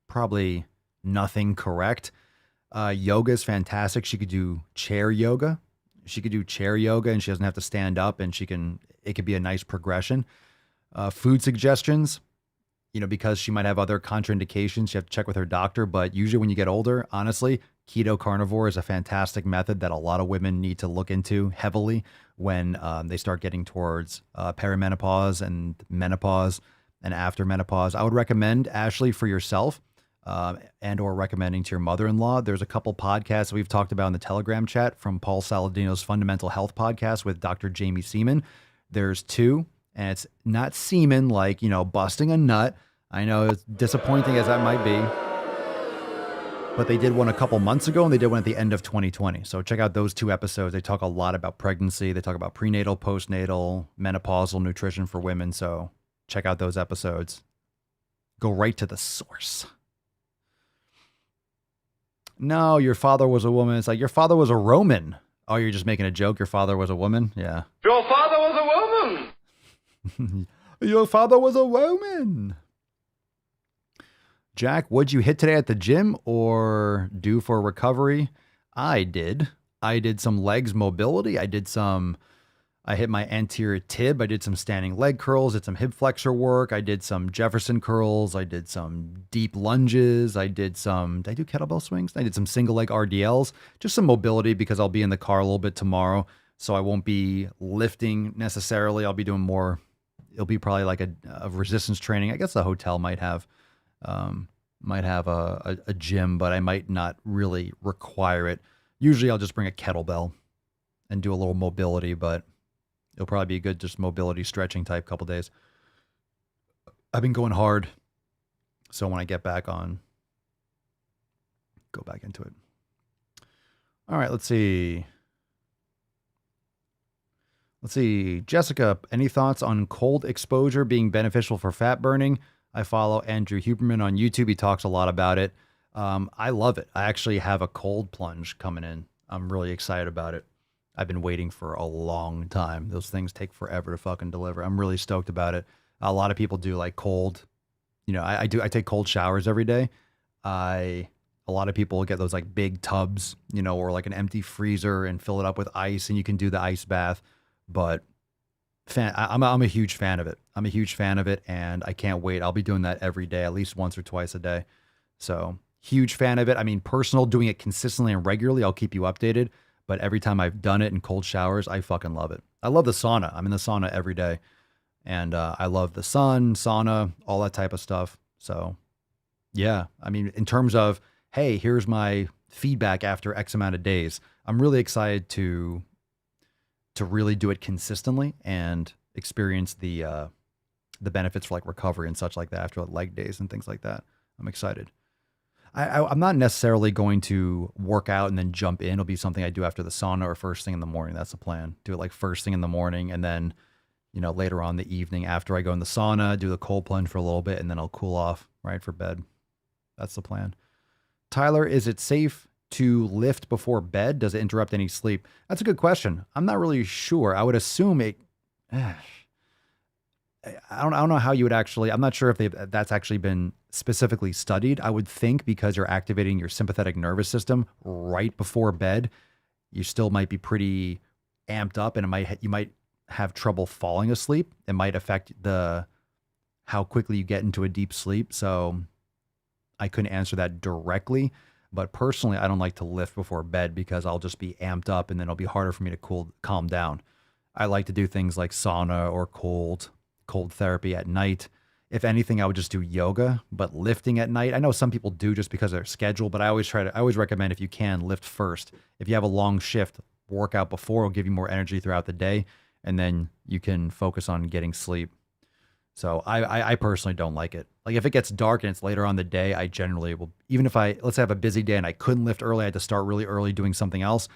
probably nothing correct. Yoga is fantastic. She could do chair yoga. She could do chair yoga and she doesn't have to stand up, and it could be a nice progression. Food suggestions, you know, because she might have other contraindications, you have to check with her doctor. But usually when you get older, honestly, keto carnivore is a fantastic method that a lot of women need to look into heavily when they start getting towards perimenopause and menopause and after menopause. I would recommend, Ashley, for yourself and or recommending to your mother-in-law. There's a couple podcasts we've talked about in the Telegram chat from Paul Saladino's Fundamental Health podcast with Dr. Jamie Seaman. There's two, and it's not semen like, you know, busting a nut. I know it's disappointing as that might be, but they did one a couple months ago and they did one at the end of 2020. So check out those two episodes. They talk a lot about pregnancy. They talk about prenatal, postnatal, menopausal nutrition for women. So check out those episodes. Go right to the source. No, your father was a woman. It's like, your father was a Roman. Oh, you're just making a joke? Your father was a woman? Yeah. Your father was a woman. Your father was a woman. Jack, what'd you hit today at the gym or do for recovery? I did some legs mobility. I hit my anterior tib. I did some standing leg curls, did some hip flexor work. I did some Jefferson curls. I did some deep lunges. did I do kettlebell swings? I did some single leg RDLs, just some mobility because I'll be in the car a little bit tomorrow. So I won't be lifting necessarily. I'll be doing more. It'll be probably like a resistance training. I guess the hotel might have a gym, but I might not really require it. Usually I'll just bring a kettlebell and do a little mobility, but it'll probably be a good just mobility stretching type couple days. I've been going hard, so when I get back on, go back into it. All right, let's see. Jessica, any thoughts on cold exposure being beneficial for fat burning? I follow Andrew Huberman on YouTube. He talks a lot about it. I love it. I actually have a cold plunge coming in. I'm really excited about it. I've been waiting for a long time. Those things take forever to fucking deliver. I'm really stoked about it. A lot of people do like cold. You know, I take cold showers every day. A lot of people get those like big tubs, you know, or like an empty freezer and fill it up with ice, and you can do the ice bath. But I'm a huge fan of it. I'm a huge fan of it, and I can't wait. I'll be doing that every day, at least once or twice a day. So huge fan of it. I mean, personal, doing it consistently and regularly, I'll keep you updated. But every time I've done it in cold showers, I fucking love it. I love the sauna. I'm in the sauna every day. And I love the sun, sauna, all that type of stuff. So, yeah. I mean, in terms of, hey, here's my feedback after X amount of days, I'm really excited to really do it consistently and experience the benefits for like recovery and such like that after leg days and things like that. I'm excited. I'm not necessarily going to work out and then jump in. It'll be something I do after the sauna or first thing in the morning. That's the plan. Do it like first thing in the morning and then, later on in the evening after I go in the sauna, do the cold plunge for a little bit, and then I'll cool off right for bed. That's the plan. Tyler, is it safe to lift before bed? Does it interrupt any sleep? That's a good question. I'm not really sure. I would assume it. I don't know how you would actually. I'm not sure if that's actually been specifically studied. I would think because you're activating your sympathetic nervous system right before bed, you still might be pretty amped up, and you might have trouble falling asleep. It might affect how quickly you get into a deep sleep. So I couldn't answer that directly, but personally, I don't like to lift before bed because I'll just be amped up, and then it'll be harder for me to calm down. I like to do things like sauna or cold therapy at night. If anything, I would just do yoga, but lifting at night, I know some people do just because of their schedule, but I always recommend, if you can, lift first. If you have a long shift, work out before will give you more energy throughout the day, and then you can focus on getting sleep. So I personally don't like it. Like if it gets dark and it's later on the day, I generally will, even if let's say I have a busy day and I couldn't lift early, I had to start really early doing something else.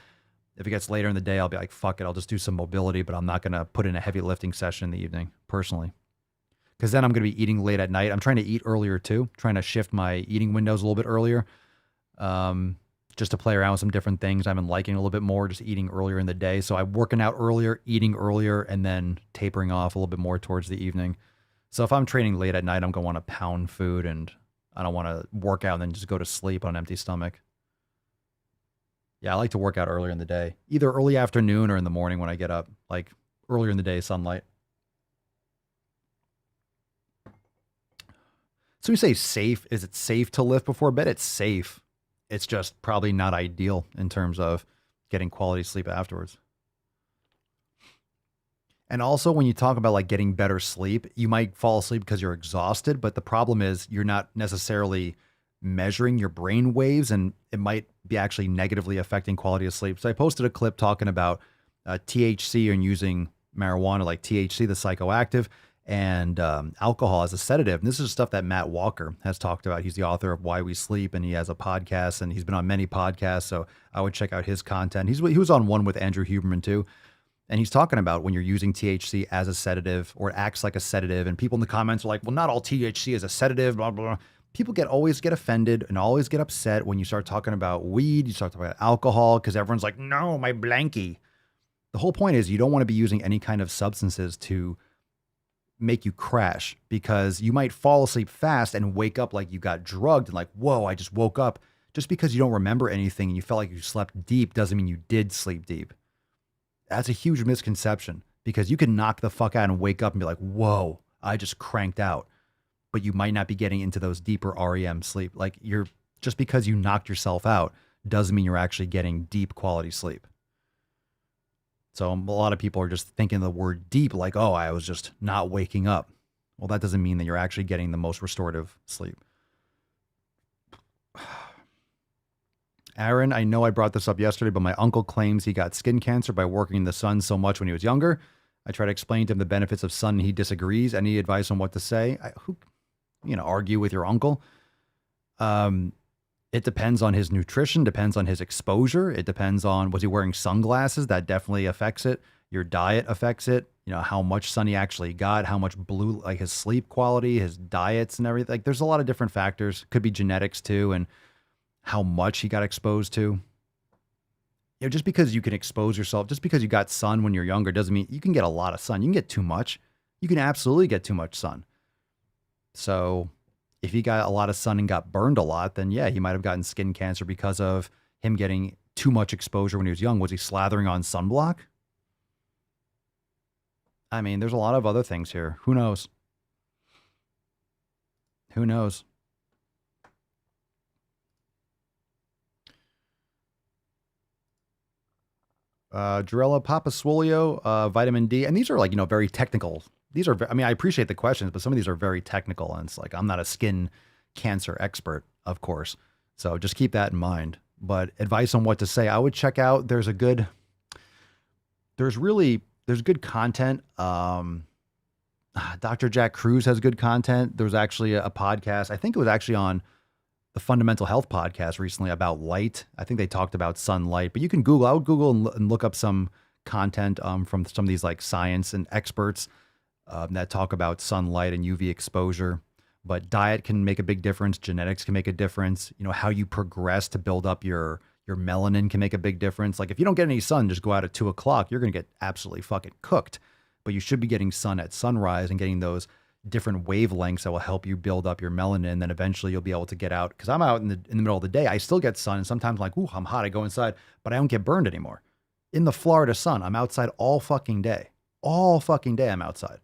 If it gets later in the day, I'll be like, fuck it, I'll just do some mobility, but I'm not going to put in a heavy lifting session in the evening, personally. Because then I'm going to be eating late at night. I'm trying to eat earlier too, trying to shift my eating windows a little bit earlier, just to play around with some different things I've been liking a little bit more, just eating earlier in the day. So I'm working out earlier, eating earlier, and then tapering off a little bit more towards the evening. So if I'm training late at night, I'm going to want to pound food, and I don't want to work out and then just go to sleep on an empty stomach. Yeah, I like to work out earlier in the day, either early afternoon or in the morning when I get up, like earlier in the day, sunlight. So we say safe. Is it safe to lift before bed? It's safe. It's just probably not ideal in terms of getting quality sleep afterwards. And also when you talk about like getting better sleep, you might fall asleep because you're exhausted, but the problem is you're not necessarily measuring your brain waves, and it might be actually negatively affecting quality of sleep. So I posted a clip talking about THC and using marijuana, like THC, the psychoactive, and alcohol as a sedative. And this is stuff that Matt Walker has talked about. He's the author of Why We Sleep, and he has a podcast, and he's been on many podcasts. So I would check out his content. He was on one with Andrew Huberman too. And he's talking about when you're using THC as a sedative, or it acts like a sedative. And people in the comments are like, well, not all THC is a sedative, blah, blah, blah. People always get offended and always get upset when you start talking about weed, you start talking about alcohol, because everyone's like, no, my blankie. The whole point is you don't want to be using any kind of substances to make you crash, because you might fall asleep fast and wake up like you got drugged and like, whoa, I just woke up. Just because you don't remember anything and you felt like you slept deep doesn't mean you did sleep deep. That's a huge misconception, because you can knock the fuck out and wake up and be like, whoa, I just cranked out. But you might not be getting into those deeper REM sleep. Like just because you knocked yourself out doesn't mean you're actually getting deep quality sleep. So a lot of people are just thinking the word deep like, oh, I was just not waking up. Well, that doesn't mean that you're actually getting the most restorative sleep. Aaron, I know I brought this up yesterday, but my uncle claims he got skin cancer by working in the sun so much when he was younger. I try to explain to him the benefits of sun, and he disagrees. Any advice on what to say? Argue with your uncle. It depends on his nutrition, depends on his exposure. It depends on, was he wearing sunglasses? That definitely affects it. Your diet affects it. How much sun he actually got, how much blue, like his sleep quality, his diets and everything. Like there's a lot of different factors. Could be genetics too, and how much he got exposed to. Just because you can expose yourself, just because you got sun when you're younger doesn't mean you can get a lot of sun. You can get too much. You can absolutely get too much sun. So if he got a lot of sun and got burned a lot, then yeah, he might have gotten skin cancer because of him getting too much exposure when he was young. Was he slathering on sunblock? I mean, there's a lot of other things here. Who knows? Who knows? Jarella, Papa Swolio, vitamin D. And these are like, very technical. These are, I appreciate the questions, but some of these are very technical. And it's like, I'm not a skin cancer expert, of course. So just keep that in mind. But advice on what to say, I would check out, there's good content. Dr. Jack Cruz has good content. There was actually a podcast. I think it was actually on the Fundamental Health podcast recently about light. I think they talked about sunlight, but you can Google. I would Google and look up some content from some of these like science and experts that talk about sunlight and UV exposure. But diet can make a big difference. Genetics can make a difference. You know, how you progress to build up your melanin can make a big difference. Like if you don't get any sun, just go out at 2 o'clock, you're going to get absolutely fucking cooked. But you should be getting sun at sunrise and getting those different wavelengths that will help you build up your melanin. Then eventually you'll be able to get out. Because I'm out in the middle of the day. I still get sun. And sometimes I'm like, ooh, I'm hot. I go inside, but I don't get burned anymore. In the Florida sun, I'm outside all fucking day. All fucking day I'm outside.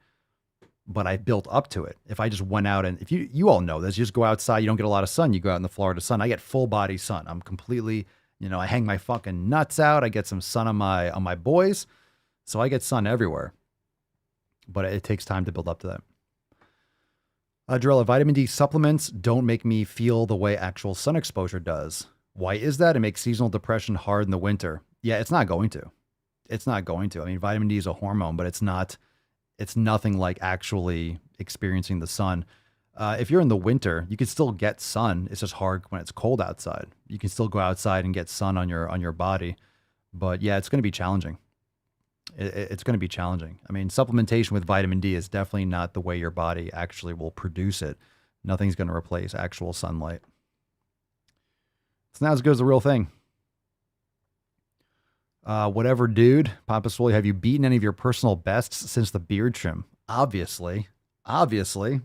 But I built up to it. If I just went out and if you all know this, you just go outside, you don't get a lot of sun. You go out in the Florida sun. I get full body sun. I'm completely, you know, I hang my fucking nuts out. I get some sun on my boys. So I get sun everywhere. But it takes time to build up to that. Jarella, vitamin D supplements don't make me feel the way actual sun exposure does. Why is that? It makes seasonal depression hard in the winter. Yeah, it's not going to. It's not going to. I mean, vitamin D is a hormone, but it's nothing like actually experiencing the sun. If you're in the winter, you can still get sun. It's just hard when it's cold outside. You can still go outside and get sun on your body. But yeah, it's going to be challenging. It's going to be challenging. I mean, supplementation with vitamin D is definitely not the way your body actually will produce it. Nothing's going to replace actual sunlight. It's not as good as the real thing. Whatever, dude. Papa Swole, have you beaten any of your personal bests since the beard trim? Obviously. Obviously.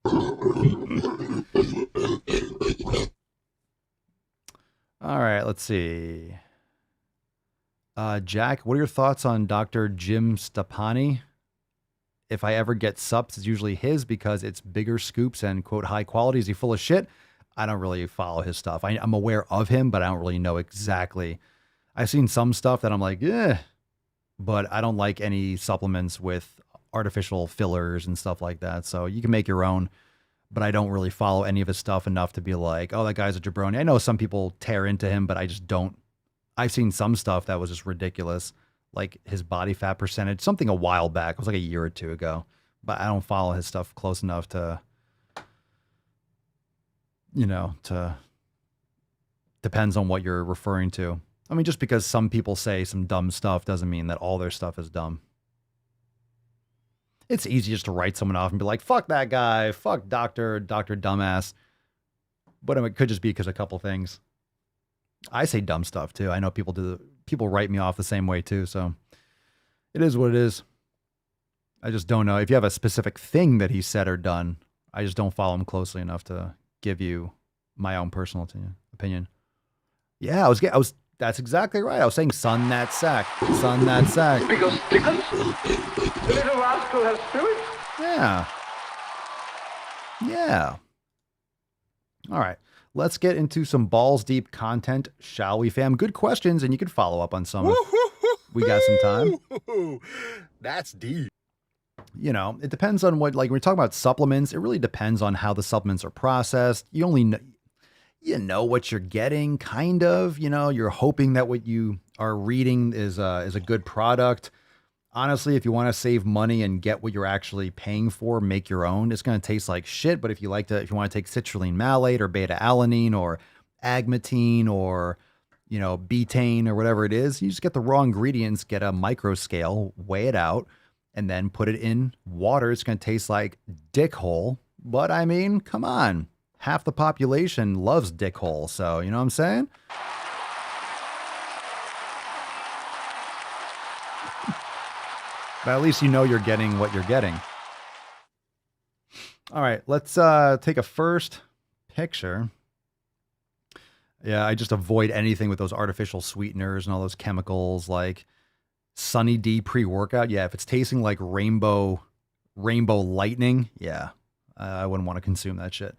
All right, let's see. Jack, what are your thoughts on Dr. Jim Stapani? If I ever get subs, it's usually his because it's bigger scoops and, quote, high quality. Is he full of shit? I don't really follow his stuff. I'm aware of him, but I don't really know exactly. I've seen some stuff that I'm like, yeah, but I don't like any supplements with artificial fillers and stuff like that. So you can make your own, but I don't really follow any of his stuff enough to be like, oh, that guy's a jabroni. I know some people tear into him, but I just don't. I've seen some stuff that was just ridiculous, like his body fat percentage, something a while back. It was like a year or two ago, but I don't follow his stuff close enough to, depends on what you're referring to. I mean, just because some people say some dumb stuff doesn't mean that all their stuff is dumb. It's easy just to write someone off and be like, fuck that guy, fuck Dr. Dumbass. But it could just be because a couple things. I say dumb stuff too. I know people write me off the same way too. So it is what it is. I just don't know. If you have a specific thing that he said or done, I just don't follow him closely enough to give you my own personal opinion. Yeah, that's exactly right. I was saying sun that sack. Sun that sack. Because the little rascal has spirit. Yeah. Yeah. All right. Let's get into some balls deep content, shall we, fam? Good questions, and you can follow up on some. We got some time. That's deep. You know, it depends on what, like when we're talking about supplements, it really depends on how the supplements are processed. You only know, what you're getting, kind of. You know, you're hoping that what you are reading is a good product. Honestly, if you want to save money and get what you're actually paying for, make your own. It's going to taste like shit, but if you want to take citrulline malate or beta-alanine or agmatine or, betaine or whatever it is, you just get the raw ingredients, get a micro scale, weigh it out, and then put it in water. It's going to taste like dickhole. But I mean, come on. Half the population loves dickhole. So, you know what I'm saying? But at least you know you're getting what you're getting. All right, let's take a first picture. Yeah, I just avoid anything with those artificial sweeteners and all those chemicals like Sunny D pre-workout. Yeah, if it's tasting like rainbow lightning, yeah, I wouldn't want to consume that shit.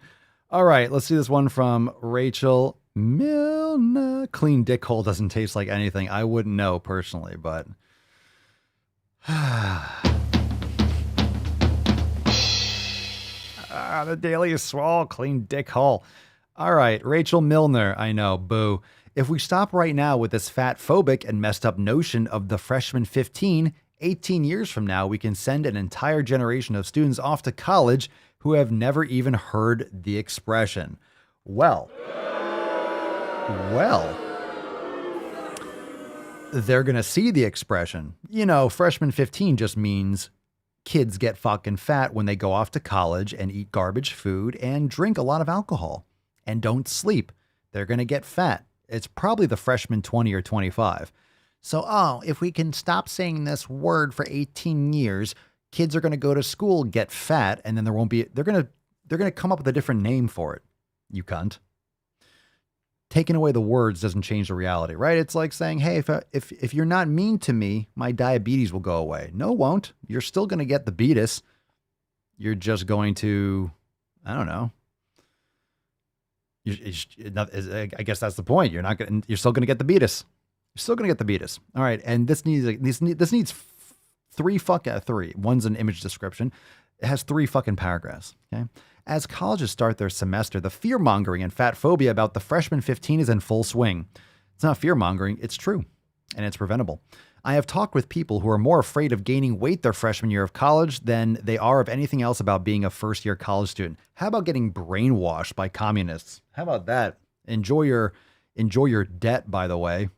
All right, let's see this one from Rachel Milner. Clean dick hole doesn't taste like anything. I wouldn't know personally, but... the Daily Swole, clean dick hole. All right, Rachel Milner, I know, boo. If we stop right now with this fat phobic and messed up notion of the freshman 15, 18 years from now, we can send an entire generation of students off to college who have never even heard the expression. Well, they're going to see the expression. Freshman 15 just means kids get fucking fat when they go off to college and eat garbage food and drink a lot of alcohol and don't sleep. They're going to get fat. It's probably the freshman 20 or 25. So, if we can stop saying this word for 18 years, kids are going to go to school, get fat, and then they're going to come up with a different name for it. You cunt. Taking away the words doesn't change the reality, right? It's like saying, hey, if you're not mean to me, my diabetes will go away. No, it won't. You're still going to get the beatus. You're just going to, I don't know. I guess that's the point. You're still going to get the beatus. You're still going to get the beatus. All right. And this needs three. One's an image description. It has 3 fucking paragraphs. Okay. As colleges start their semester, the fear-mongering and fat phobia about the freshman 15 is in full swing. It's not fear-mongering. It's true. And it's preventable. I have talked with people who are more afraid of gaining weight their freshman year of college than they are of anything else about being a first-year college student. How about getting brainwashed by communists? How about that? Enjoy your debt, by the way.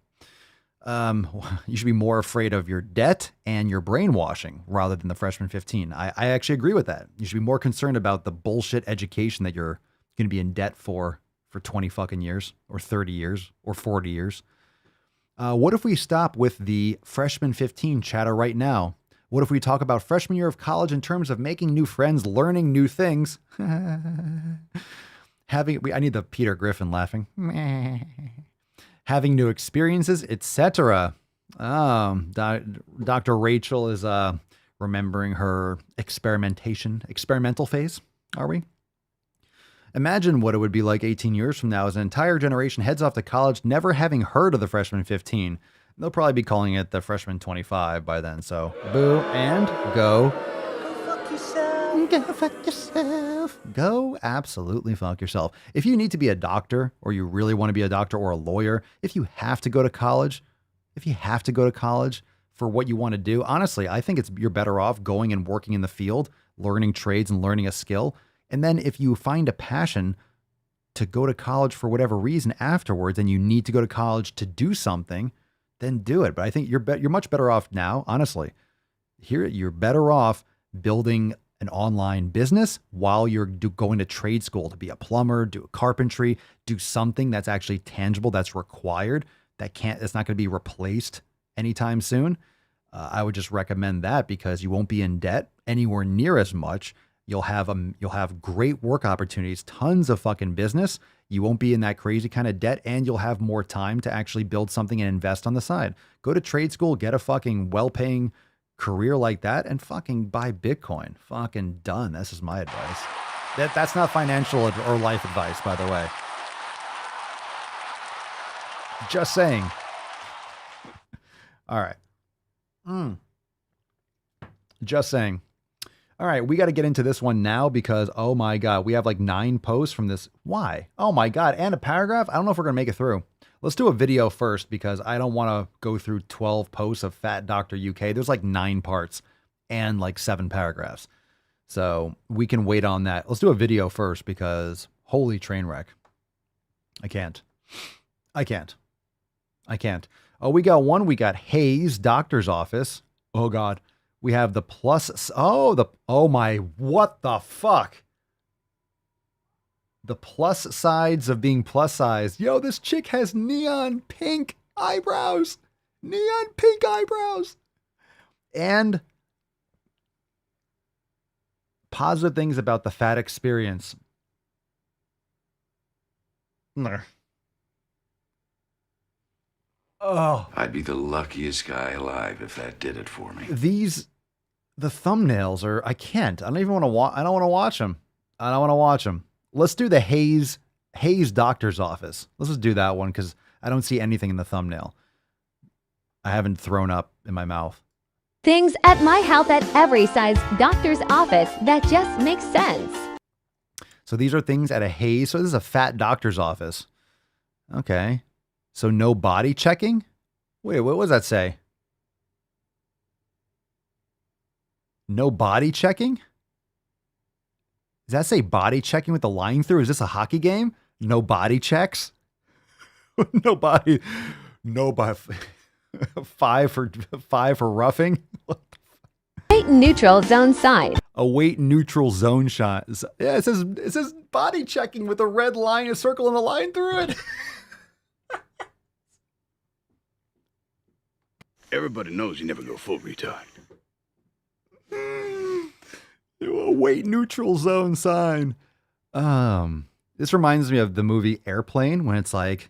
You should be more afraid of your debt and your brainwashing rather than the freshman 15. I actually agree with that. You should be more concerned about the bullshit education that you're going to be in debt for 20 fucking years or 30 years or 40 years. What if we stop with the freshman 15 chatter right now? What if we talk about freshman year of college in terms of making new friends, learning new things? I need the Peter Griffin laughing. Having new experiences, etc. Dr. Rachel is remembering her experimental phase, are we? Imagine what it would be like 18 years from now as an entire generation heads off to college never having heard of the freshman 15. They'll probably be calling it the freshman 25 by then, so boo and go. Go fuck yourself. Go fuck yourself. Go absolutely fuck yourself. If you need to be a doctor or you really want to be a doctor or a lawyer, if you have to go to college for what you want to do, honestly, I think you're better off going and working in the field, learning trades and learning a skill. And then if you find a passion to go to college for whatever reason afterwards and you need to go to college to do something, then do it. But I think you're much better off now, honestly. You're better off building an online business while you're going to trade school to be a plumber, do carpentry, do something that's actually tangible, that's required, that's not going to be replaced anytime soon. I would just recommend that because you won't be in debt anywhere near as much. You'll have great work opportunities, tons of fucking business. You won't be in that crazy kind of debt, and you'll have more time to actually build something and invest on the side. Go to trade school, get a fucking well-paying career like that, and fucking buy Bitcoin. Fucking done. This is my advice. That's not financial or life advice, by the way. Just saying. All right. Just saying. All right, we got to get into this one now because, oh my God, we have like 9 posts from this. Why? Oh my God, and a paragraph? I don't know if we're going to make it through. Let's do a video first because I don't want to go through 12 posts of Fat Dr. UK. There's like 9 parts and like 7 paragraphs. So we can wait on that. Let's do a video first because holy train wreck. I can't. Oh, we got one. We got Hayes Doctor's Office. Oh God. We have the plus. Oh my, what the fuck? The plus sides of being plus size. Yo, this chick has neon pink eyebrows. And positive things about the fat experience. Oh, I'd be the luckiest guy alive if that did it for me. The thumbnails are, I don't even want to watch. I don't want to watch them. Let's do the Hayes Doctor's Office. Let's just do that one because I don't see anything in the thumbnail. I haven't thrown up in my mouth. Things at my house at every size doctor's office that just makes sense. So these are things at a Hayes. So this is a fat doctor's office. Okay. So no body checking? Wait, what does that say? No body checking? Does that say body checking with the line through? Is this a hockey game? No body checks? No body. 5 for roughing? weight neutral zone sign. A weight neutral zone shot. Yeah, it says body checking with a red line, a circle, and a line through it. Everybody knows you never go full retard. A weight neutral zone sign. This reminds me of the movie Airplane when it's like,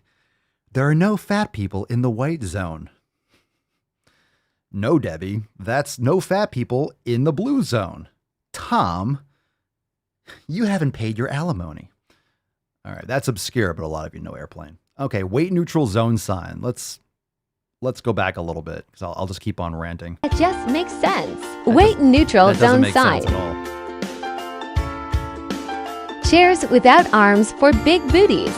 there are no fat people in the white zone. No, Debbie, that's no fat people in the blue zone. Tom, you haven't paid your alimony. All right, that's obscure, but a lot of you know Airplane. Okay, weight neutral zone sign. Let's go back a little bit because I'll just keep on ranting. It just makes sense. Weight neutral zone sign. Chairs without arms for big booties.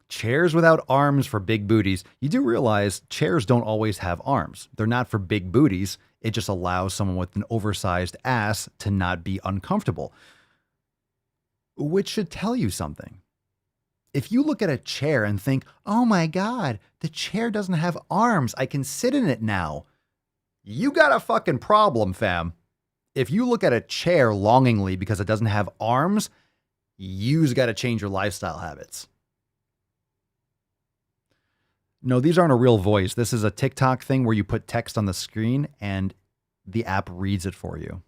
Chairs without arms for big booties. You do realize chairs don't always have arms. They're not for big booties. It just allows someone with an oversized ass to not be uncomfortable. Which should tell you something. If you look at a chair and think, oh my God, the chair doesn't have arms, I can sit in it now. You got a fucking problem, fam. If you look at a chair longingly because it doesn't have arms, you've got to change your lifestyle habits. No, these aren't a real voice. This is a TikTok thing where you put text on the screen and the app reads it for you.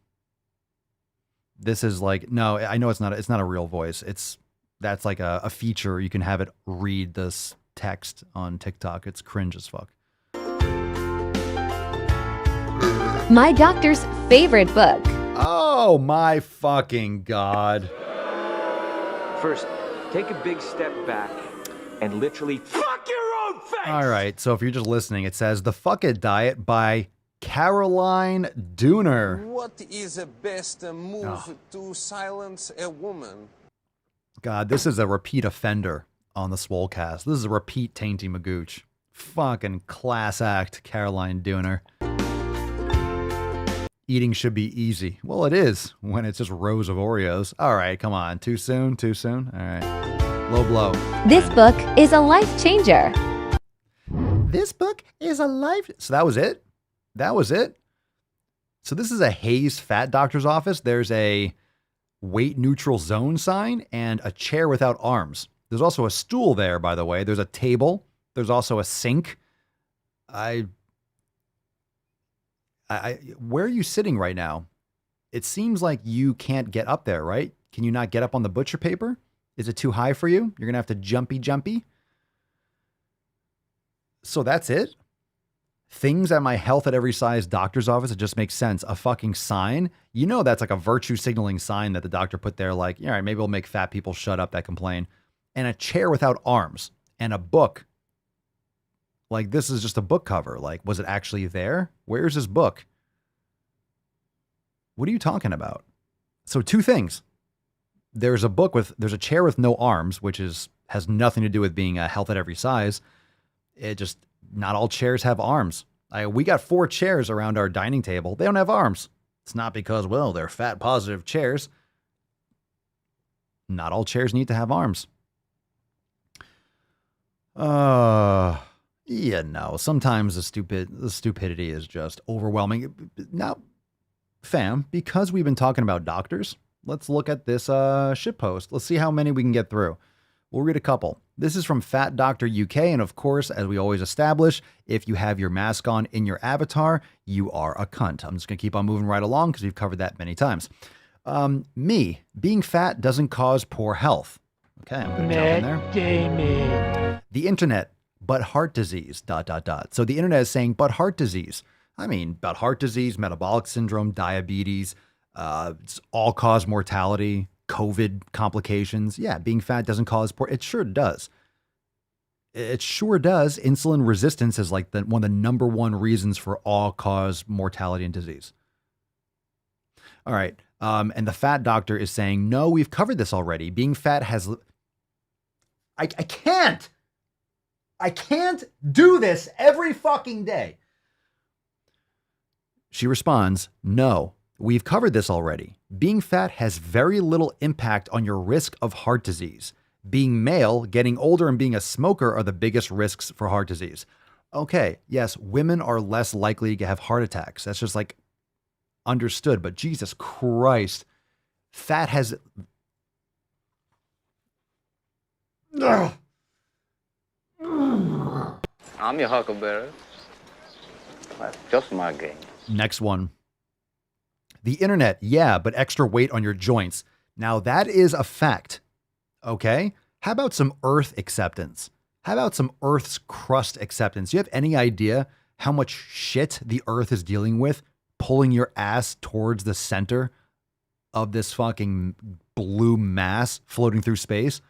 This is like, no, I know it's not a real voice. That's like a feature. You can have it read this text on TikTok. It's cringe as fuck. My doctor's favorite book. Oh my fucking God. First, take a big step back and literally fuck your own face. All right, so if you're just listening, it says The Fuck It Diet by Caroline Dooner. What is the best move to silence a woman? God, this is a repeat offender on the Swole cast. This is a repeat Tainty Magooch. Fucking class act, Caroline Dooner. Eating should be easy. Well, it is when it's just rows of Oreos. All right, come on. Too soon? Too soon? All right. Low blow. This book is a life changer. This book is a life... So that was it? That was it? So this is a Hayes Fat Doctor's office. There's a weight neutral zone sign and a chair without arms. There's also a stool there, by the way. There's a table. There's also a sink. Where are you sitting right now? It seems like you can't get up there, right? Can you not get up on the butcher paper? Is it too high for you? You're going to have to jumpy. So that's it? Things at my health at every size doctor's office, it just makes sense. A fucking sign. You know that's like a virtue signaling sign that the doctor put there like, all right, maybe we'll make fat people shut up that complain. And a chair without arms and a book. Like, this is just a book cover. Like, was it actually there? Where's this book? What are you talking about? So two things. There's a chair with no arms, which has nothing to do with being a health at every size. Not all chairs have arms. We got 4 chairs around our dining table. They don't have arms. It's not because, well, they're fat positive chairs. Not all chairs need to have arms. Yeah, no. Sometimes the stupidity is just overwhelming. Now, fam, because we've been talking about doctors, let's look at this shitpost. Let's see how many we can get through. We'll read a couple. This is from Fat Doctor UK, and of course, as we always establish, if you have your mask on in your avatar, you are a cunt. I'm just going to keep on moving right along because we've covered that many times. Being fat doesn't cause poor health. Okay, I'm going to jump in there. Damon. The internet, but heart disease, ... So the internet is saying, but heart disease. I mean, but heart disease, metabolic syndrome, diabetes, it's all-cause mortality, COVID complications. Yeah, being fat doesn't cause poor. It sure does. It sure does. Insulin resistance is like one of the number one reasons for all-cause mortality and disease. All right. And the Fat Doctor is saying, no, we've covered this already. Being fat has... I can't do this every fucking day. She responds, no, we've covered this already. Being fat has very little impact on your risk of heart disease. Being male, getting older, and being a smoker are the biggest risks for heart disease. Okay, yes, women are less likely to have heart attacks. That's just like understood. But Jesus Christ, fat has. Ugh. I'm your huckleberry. That's just my game. Next one. The internet, yeah, but extra weight on your joints. Now that is a fact. Okay? How about some Earth acceptance? How about some Earth's crust acceptance? You have any idea how much shit the Earth is dealing with pulling your ass towards the center of this fucking blue mass floating through space?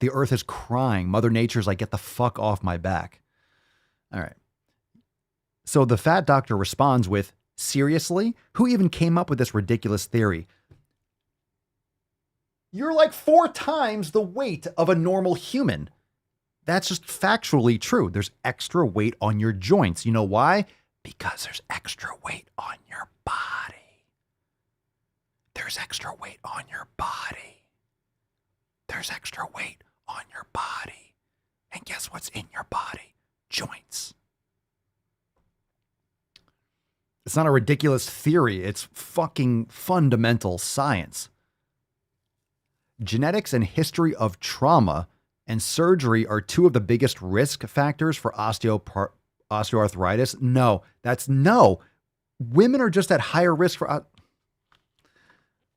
The Earth is crying. Mother Nature's like, get the fuck off my back. All right. So the fat doctor responds with, seriously? Who even came up with this ridiculous theory? You're like 4 times the weight of a normal human. That's just factually true. There's extra weight on your joints. You know why? Because there's extra weight on your body. There's extra weight on your body. There's extra weight on your body. And guess what's in your body? Joints. It's not a ridiculous theory. It's fucking fundamental science. Genetics and history of trauma and surgery are 2 of the biggest risk factors for osteoarthritis. No. Women are just at higher risk for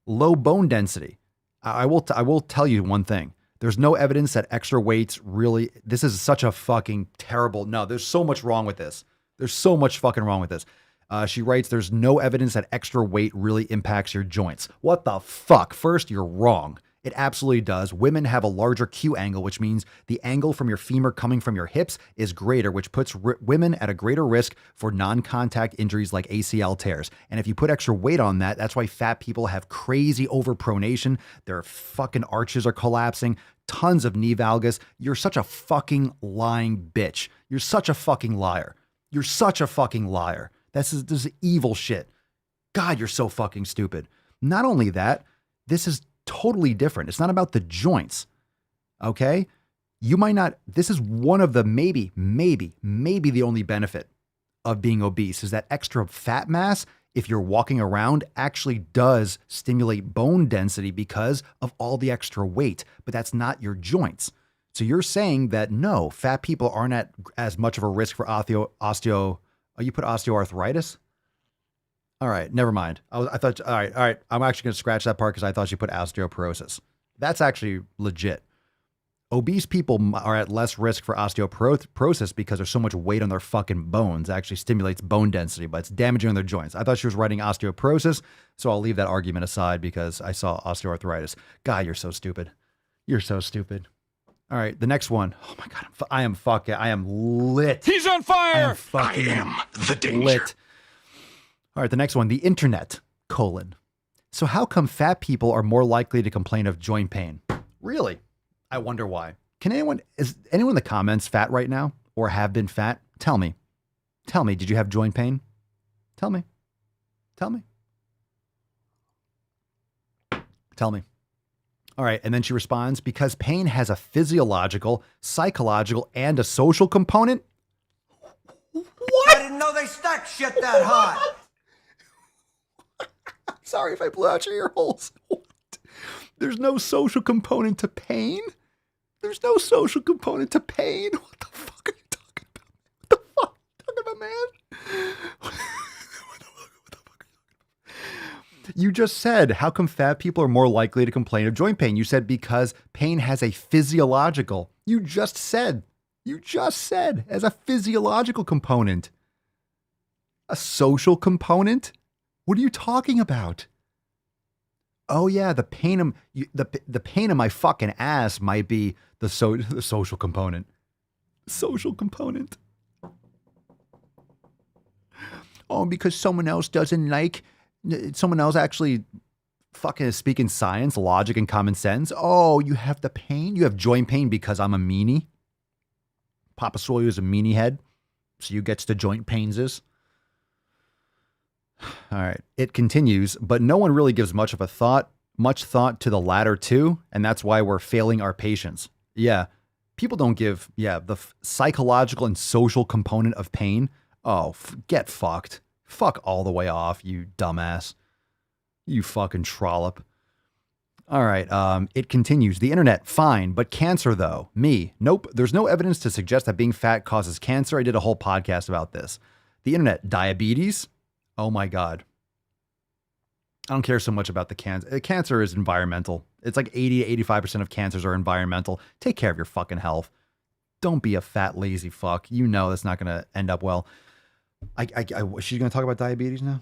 low bone density. I will tell you one thing. There's no evidence that extra weights really, this is such a fucking terrible, no, there's so much wrong with this. There's so much fucking wrong with this. She writes, there's no evidence that extra weight really impacts your joints. What the fuck? First, you're wrong. It absolutely does. Women have a larger Q angle, which means the angle from your femur coming from your hips is greater, which puts women at a greater risk for non-contact injuries like ACL tears. And if you put extra weight on that, that's why fat people have crazy overpronation. Their fucking arches are collapsing, tons of knee valgus. You're such a fucking lying bitch. You're such a fucking liar. You're such a fucking liar. This is evil shit. God, you're so fucking stupid. Not only that, this is totally different. It's not about the joints. Okay? You might not, this is one of the maybe the only benefit of being obese is that extra fat mass, if you're walking around, actually does stimulate bone density because of all the extra weight, but that's not your joints. So you're saying that no, fat people aren't at as much of a risk for you put osteoarthritis? All right, never mind. I thought, all right. I'm actually going to scratch that part because I thought you put osteoporosis. That's actually legit. Obese people are at less risk for osteoporosis because there's so much weight on their fucking bones. It actually stimulates bone density, but it's damaging on their joints. I thought she was writing osteoporosis, so I'll leave that argument aside because I saw osteoarthritis. God, you're so stupid. You're so stupid. All right, the next one. Oh my God, I am lit. He's on fire! I am the danger. Lit. All right, the next one, the internet, : So how come fat people are more likely to complain of joint pain? Really? I wonder why. Is anyone in the comments fat right now or have been fat? Tell me, did you have joint pain? Tell me. All right, and then she responds, because pain has a physiological, psychological, and a social component. What? I didn't know they stacked shit that high. Sorry if I blew out your ear holes. What? There's no social component to pain? There's no social component to pain? What the fuck are you talking about? What the fuck are you talking about, man? What the fuck are you talking about? You just said, how come fat people are more likely to complain of joint pain? You said because pain has a physiological. You just said as a physiological component. A social component? What are you talking about? Oh yeah, the pain in my fucking ass might be the social component. Social component. Oh, because someone else actually fucking is speaking science, logic, and common sense. Oh, you have the pain? You have joint pain because I'm a meanie? Papa Swole is a meanie head, so you gets the joint painses. All right. It continues, but no one really gives much thought to the latter two, and that's why we're failing our patients. Yeah. People don't give, the psychological and social component of pain. Oh, get fucked. Fuck all the way off, you dumbass. You fucking trollop. All right, it continues. The internet, fine, but cancer though? Me, nope. There's no evidence to suggest that being fat causes cancer. I did a whole podcast about this. The internet, diabetes? Oh my God. I don't care so much about the cancer. Cancer is environmental. It's like 80 to 85% of cancers are environmental. Take care of your fucking health. Don't be a fat, lazy fuck. You know that's not going to end up well. She's going to talk about diabetes now?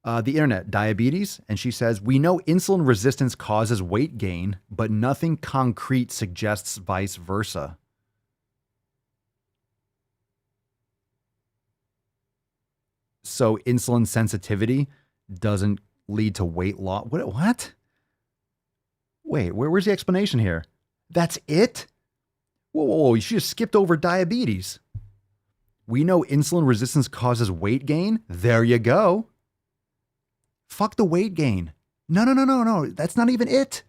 The internet, diabetes, and she says, we know insulin resistance causes weight gain, but nothing concrete suggests vice versa. So insulin sensitivity doesn't lead to weight loss. What? Wait, where's the explanation here? That's it? Whoa, you just skipped over diabetes. We know insulin resistance causes weight gain. There you go. Fuck the weight gain. No. That's not even it.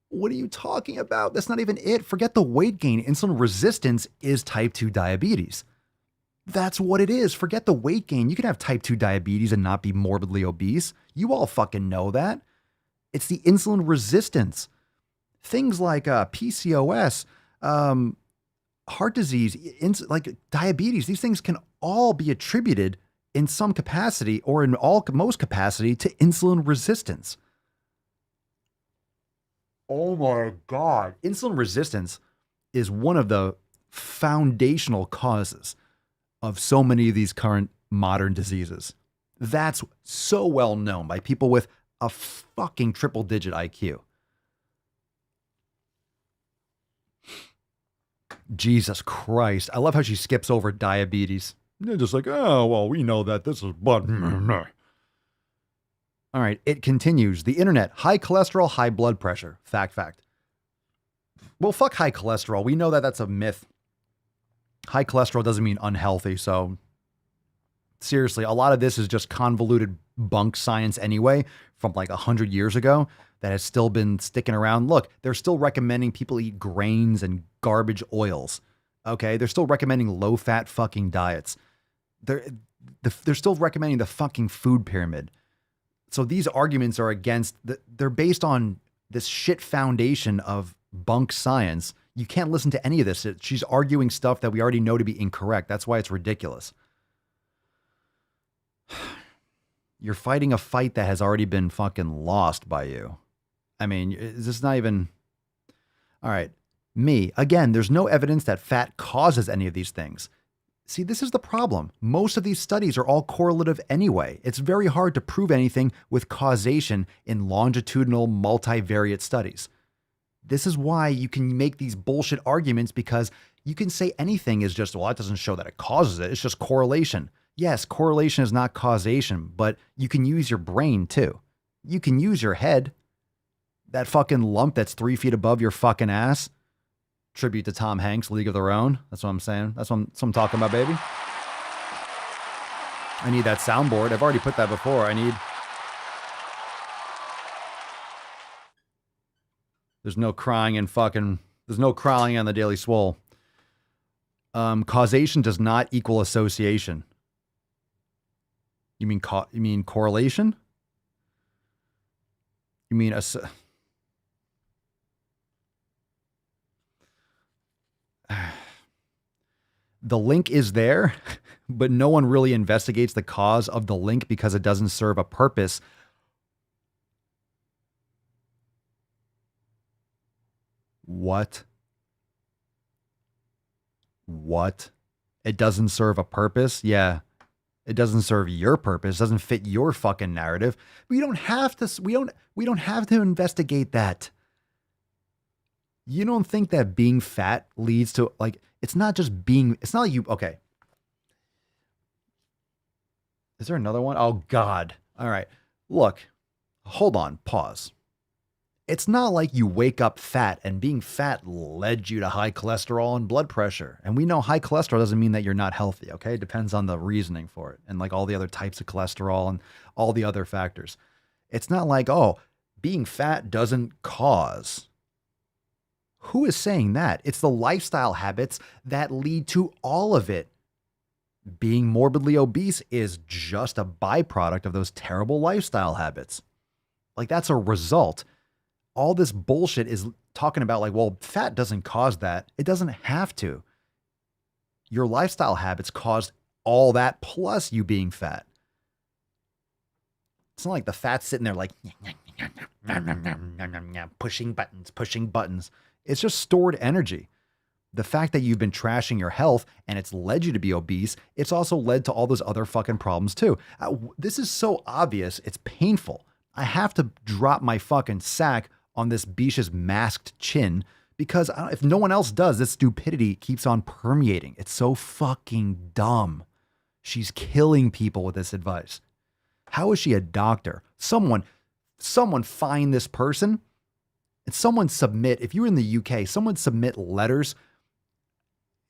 What are you talking about? That's not even it. Forget the weight gain. Insulin resistance is type 2 diabetes. That's what it is. Forget the weight gain. You can have type 2 diabetes and not be morbidly obese. You all fucking know that. It's the insulin resistance. Things like PCOS, heart disease, like diabetes, these things can all be attributed in some capacity or in most capacity to insulin resistance. Oh my God. Insulin resistance is one of the foundational causes of so many of these current modern diseases. That's so well known by people with a fucking triple-digit IQ. Jesus Christ. I love how she skips over diabetes. They're just like, oh, well, we know that this is but. All right, it continues. The internet, high cholesterol, high blood pressure. Fact. Well, fuck high cholesterol. We know that that's a myth. High cholesterol doesn't mean unhealthy. So seriously, a lot of this is just convoluted bunk science anyway from like 100 years ago that has still been sticking around. Look, they're still recommending people eat grains and garbage oils. Okay, they're still recommending low-fat fucking diets. They're still recommending the fucking food pyramid. So these arguments are they're based on this shit foundation of bunk science. You can't listen to any of this. She's arguing stuff that we already know to be incorrect. That's why it's ridiculous. You're fighting a fight that has already been fucking lost by you. I mean, is this not even... All right. Me, again, there's no evidence that fat causes any of these things. See, this is the problem. Most of these studies are all correlative anyway. It's very hard to prove anything with causation in longitudinal multivariate studies. This is why you can make these bullshit arguments, because you can say anything is just, well, that doesn't show that it causes it. It's just correlation. Yes, correlation is not causation, but you can use your brain too. You can use your head. That fucking lump that's 3 feet above your fucking ass. Tribute to Tom Hanks, League of Their Own. That's what I'm saying. That's what I'm talking about, baby. I need that soundboard. I've already put that before. There's no crying on the Daily Swole. Causation does not equal association. You mean correlation? You mean the link is there, but no one really investigates the cause of the link because it doesn't serve a purpose. What? It doesn't serve a purpose? Yeah. It doesn't serve your purpose. It doesn't fit your fucking narrative. We don't have to investigate that. You don't think that being fat leads to, like, it's not like you, okay. Is there another one? Oh God. All right. Look, hold on, pause. It's not like you wake up fat and being fat led you to high cholesterol and blood pressure. And we know high cholesterol doesn't mean that you're not healthy, okay? It depends on the reasoning for it and like all the other types of cholesterol and all the other factors. It's not like, oh, being fat doesn't cause. Who is saying that? It's the lifestyle habits that lead to all of it. Being morbidly obese is just a byproduct of those terrible lifestyle habits. Like, that's a result. All this bullshit is talking about like, well, fat doesn't cause that. It doesn't have to. Your lifestyle habits caused all that plus you being fat. It's not like the fat's sitting there like pushing buttons. It's just stored energy. The fact that you've been trashing your health and it's led you to be obese, it's also led to all those other fucking problems too. This is so obvious, it's painful. I have to drop my fucking sack on this Bish's masked chin because if no one else does, this stupidity keeps on permeating. It's so fucking dumb. She's killing people with this advice. How is she a doctor? Someone find this person and someone submit, if you're in the UK, someone submit letters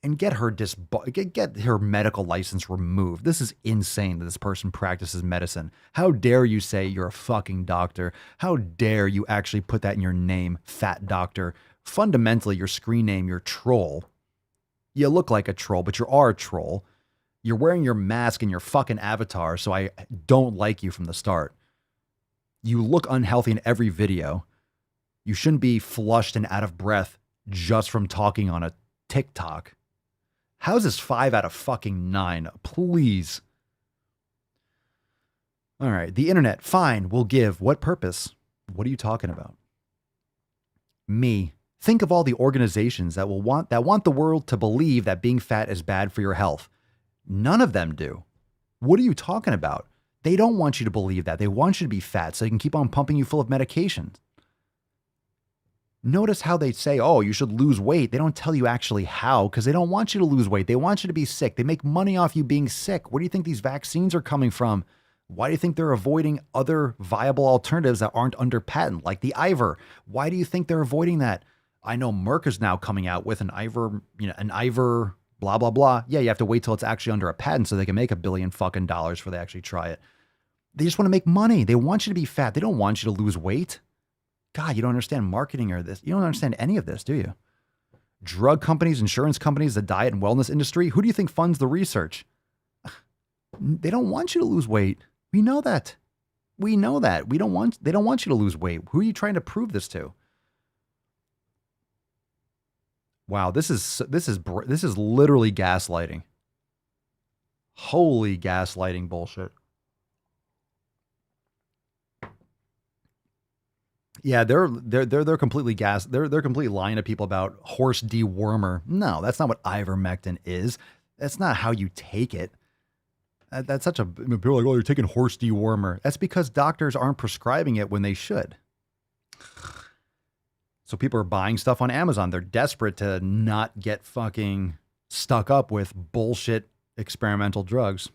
and get her medical license removed. This is insane that this person practices medicine. How dare you say you're a fucking doctor? How dare you actually put that in your name, fat doctor? Fundamentally, your screen name, you're troll. You look like a troll, but you are a troll. You're wearing your mask and your fucking avatar, so I don't like you from the start. You look unhealthy in every video. You shouldn't be flushed and out of breath just from talking on a TikTok. How's this 5 out of fucking 9? Please. All right. The internet, fine, will give. What purpose? What are you talking about? Me. Think of all the organizations that want the world to believe that being fat is bad for your health. None of them do. What are you talking about? They don't want you to believe that. They want you to be fat so they can keep on pumping you full of medications. Notice how they say, oh, you should lose weight. They don't tell you actually how because they don't want you to lose weight. They want you to be sick. They make money off you being sick. Where do you think these vaccines are coming from? Why do you think they're avoiding other viable alternatives that aren't under patent, like the Ivor? Why do you think they're avoiding that? I know Merck is now coming out with an Ivor, blah, blah, blah. Yeah, you have to wait till it's actually under a patent so they can make $1 billion fucking dollars before they actually try it. They just want to make money. They want you to be fat. They don't want you to lose weight. God, you don't understand marketing or this. You don't understand any of this, do you? Drug companies, insurance companies, the diet and wellness industry. Who do you think funds the research? They don't want you to lose weight. We know that. We know that. They don't want you to lose weight. Who are you trying to prove this to? Wow, this is literally gaslighting. Holy gaslighting bullshit. Yeah, they're completely they're completely lying to people about horse dewormer. No, that's not what ivermectin is. That's not how you take it. That's such a people are like, oh, you're taking horse dewormer. That's because doctors aren't prescribing it when they should. So people are buying stuff on Amazon. They're desperate to not get fucking stuck up with bullshit experimental drugs.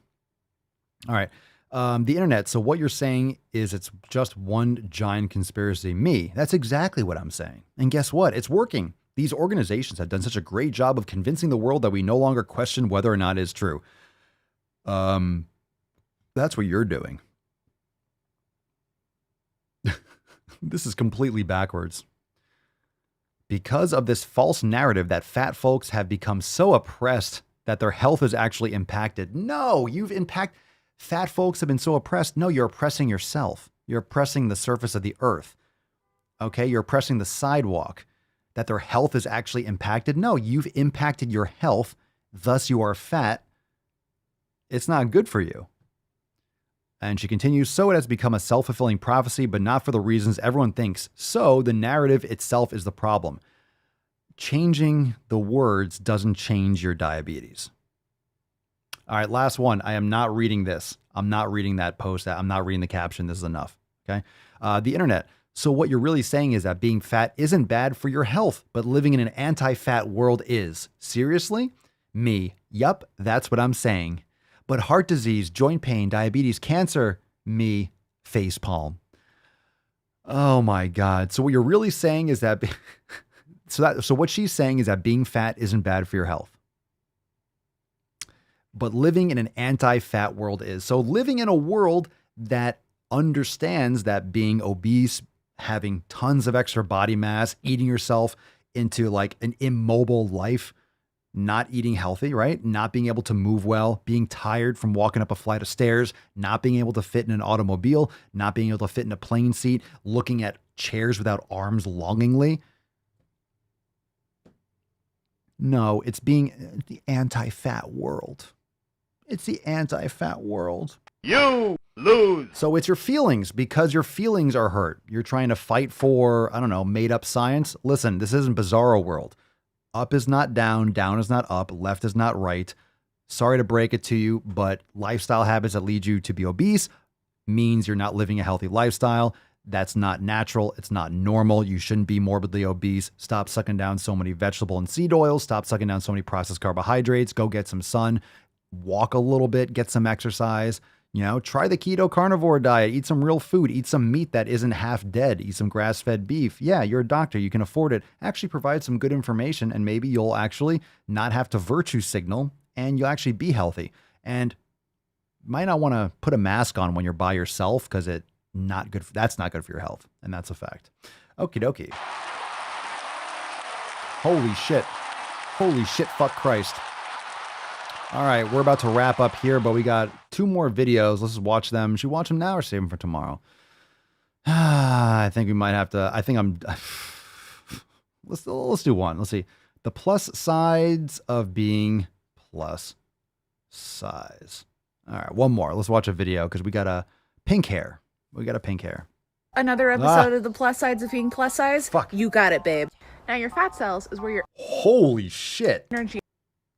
All right. The internet. So what you're saying is it's just one giant conspiracy. Me. That's exactly what I'm saying. And guess what? It's working. These organizations have done such a great job of convincing the world that we no longer question whether or not it is true. That's what you're doing. This is completely backwards. Because of this false narrative that fat folks have become so oppressed that their health is actually impacted. No, fat folks have been so oppressed. No, you're oppressing yourself. You're oppressing the surface of the earth. Okay, you're oppressing the sidewalk. That their health is actually impacted. No, you've impacted your health. Thus you are fat. It's not good for you. And she continues, so it has become a self-fulfilling prophecy, but not for the reasons everyone thinks. So the narrative itself is the problem. Changing the words doesn't change your diabetes. All right, last one. I am not reading this. I'm not reading that post. I'm not reading the caption. This is enough. Okay. The internet. So what you're really saying is that being fat isn't bad for your health, but living in an anti-fat world is. Seriously? Me. Yup, that's what I'm saying. But heart disease, joint pain, diabetes, cancer, me, facepalm. Oh my God. So what you're really saying is that, so what she's saying is that being fat isn't bad for your health. But living in an anti-fat world is. So living in a world that understands that being obese, having tons of extra body mass, eating yourself into like an immobile life, not eating healthy, right? Not being able to move well, being tired from walking up a flight of stairs, not being able to fit in an automobile, not being able to fit in a plane seat, looking at chairs without arms longingly. No, it's being the anti-fat world. It's the anti-fat world. You lose. So it's your feelings, because your feelings are hurt. You're trying to fight for, I don't know, made up science. Listen, this isn't Bizarro World. Up is not down, down is not up, left is not right. Sorry to break it to you, but lifestyle habits that lead you to be obese means you're not living a healthy lifestyle. That's not natural. It's not normal. You shouldn't be morbidly obese. Stop sucking down so many vegetable and seed oils. Stop sucking down so many processed carbohydrates. Go get some sun. Walk a little bit. Get some exercise. You know, try the keto carnivore diet. Eat some real food. Eat some meat that isn't half dead. Eat some grass-fed beef. Yeah, you're a doctor. You can afford it. Actually provide some good information, and maybe you'll actually not have to virtue signal, and you'll actually be healthy. And you might not want to put a mask on when you're by yourself, because that's not good for your health, and that's a fact. Okie dokie. Holy shit. Holy shit, fuck Christ. All right, we're about to wrap up here, but we got 2 more videos. Let's just watch them. Should we watch them now or save them for tomorrow? I think we might have to. Let's do one. Let's see. The plus sides of being plus size. All right, one more. Let's watch a video because we got a pink hair. We got a pink hair. Another episode of the plus sides of being plus size. Fuck. You got it, babe. Now your fat cells is where your Holy shit. energy.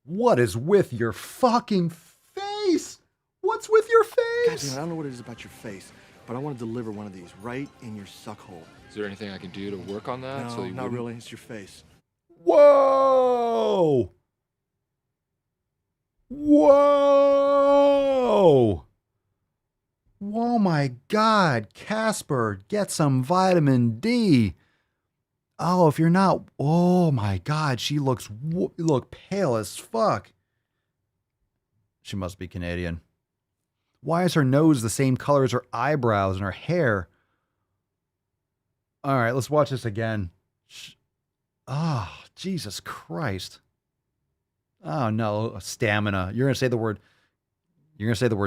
What is with your fucking face? What's with your God face? damn it, I don't know what it is about your face, but I want to deliver one of these right in your suck hole. Is there anything I can do to work on that? No, not really. It's your face. Whoa! Whoa! Oh my God, Casper, get some vitamin D. Oh, if you're not, oh my God, she look pale as fuck. She must be Canadian. Why is her nose the same color as her eyebrows and her hair? All right, let's watch this again. Oh, Jesus Christ. Oh no, stamina. You're gonna say the word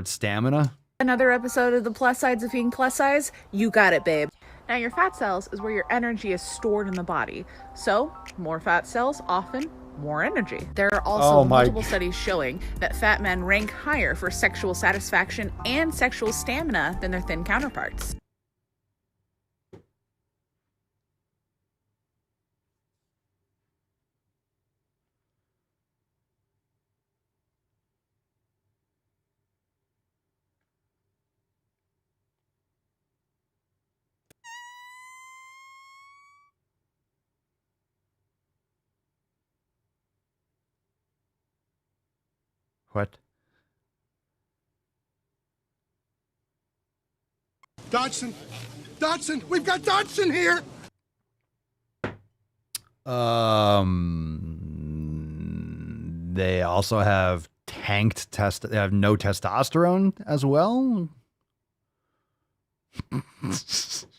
stamina? Another episode of the plus sides of being plus size. You got it, babe. Now your fat cells is where your energy is stored in the body. So more fat cells, often more energy. There are also multiple studies showing that fat men rank higher for sexual satisfaction and sexual stamina than their thin counterparts. What? Dodson! Dodson! We've got Dodson here! They also have they have no testosterone as well.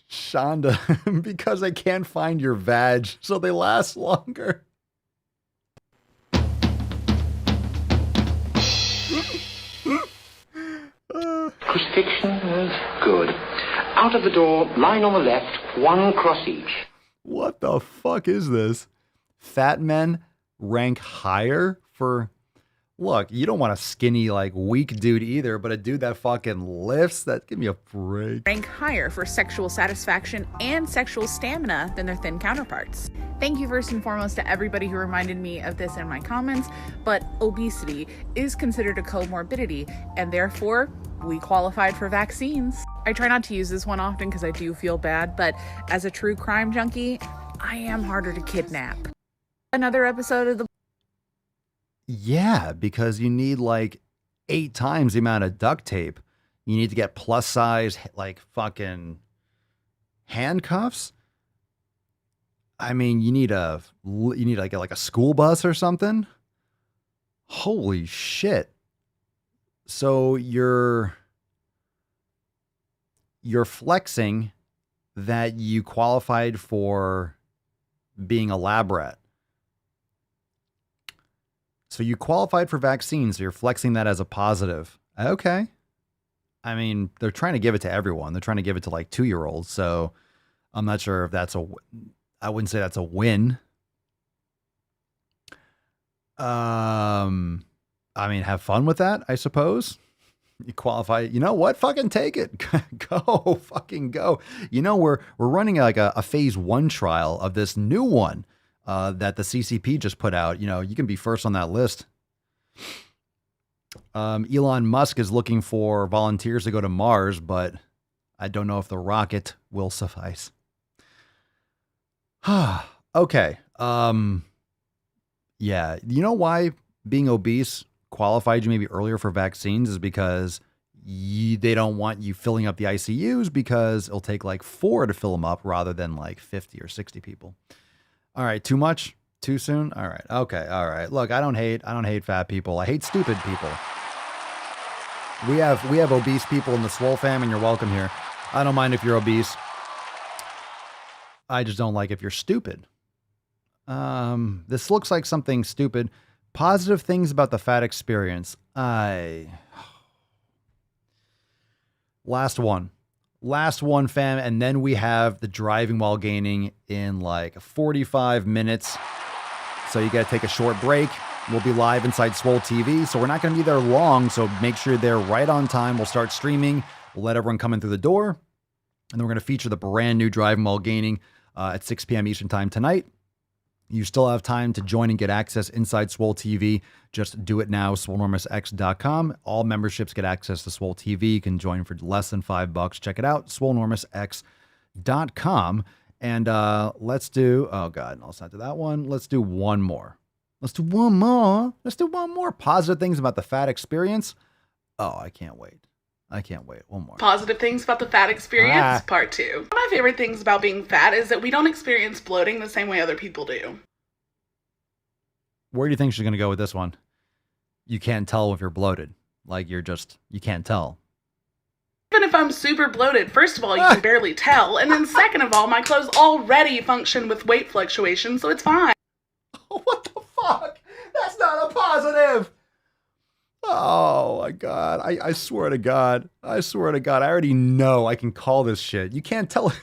Shonda, because they can't find your vag, so they last longer. Crucifixion was good. Out of the door, line on the left, 1 cross each. What the fuck is this? Fat men rank higher for... Look, you don't want a skinny, like, weak dude either, but a dude that fucking lifts, give me a break. Rank higher for sexual satisfaction and sexual stamina than their thin counterparts. Thank you first and foremost to everybody who reminded me of this in my comments, but obesity is considered a comorbidity, and therefore we qualified for vaccines. I try not to use this one often because I do feel bad, but as a true crime junkie, I am harder to kidnap. Another episode of the... Yeah, because you need like 8 times the amount of duct tape. You need to get plus size, like fucking handcuffs. I mean, you need like a school bus or something. Holy shit. So you're flexing that you qualified for being a lab rat. So you qualified for vaccines, so you're flexing that as a positive. Okay. I mean, they're trying to give it to everyone. They're trying to give it to like 2-year-olds. So I'm not sure if I wouldn't say that's a win. I mean, have fun with that, I suppose. You qualify. You know what? Fucking take it. Go. Fucking go. You know, we're running like a phase 1 trial of this new one that the CCP just put out. You know, you can be first on that list. Elon Musk is looking for volunteers to go to Mars, but I don't know if the rocket will suffice. Okay. Yeah. You know why being obese qualified you maybe earlier for vaccines is because they don't want you filling up the ICUs because it'll take like 4 to fill them up rather than like 50 or 60 people. All right. Too much? Too soon? All right. Okay. All right. Look, I don't hate fat people. I hate stupid people. We have obese people in the Swole fam, and you're welcome here. I don't mind if you're obese. I just don't like if you're stupid. This looks like something stupid. Positive things about the fat experience. Last one, fam. And then we have the driving while gaining in like 45 minutes. So you got to take a short break. We'll be live inside Swole TV. So we're not going to be there long. So make sure you're there right on time. We'll start streaming. We'll let everyone come in through the door. And then we're going to feature the brand new driving while gaining at 6 p.m. Eastern time tonight. You still have time to join and get access inside Swole TV. Just do it now, swolenormousx.com. All memberships get access to Swole TV. You can join for less than $5. Check it out, swolenormousx.com. And let's do, oh God, no, let's not do that one. Let's do one more. Let's do one more. Positive things about the fat experience. Oh, I can't wait. One more. Positive things about the fat experience, part 2. One of my favorite things about being fat is that we don't experience bloating the same way other people do. Where do you think she's going to go with this one? You can't tell if you're bloated. Like you can't tell. Even if I'm super bloated, first of all, you can barely tell. And then second of all, my clothes already function with weight fluctuation, so it's fine. What the fuck? That's not a positive. Oh my God. I swear to God. I already know I can call this shit. You can't tell.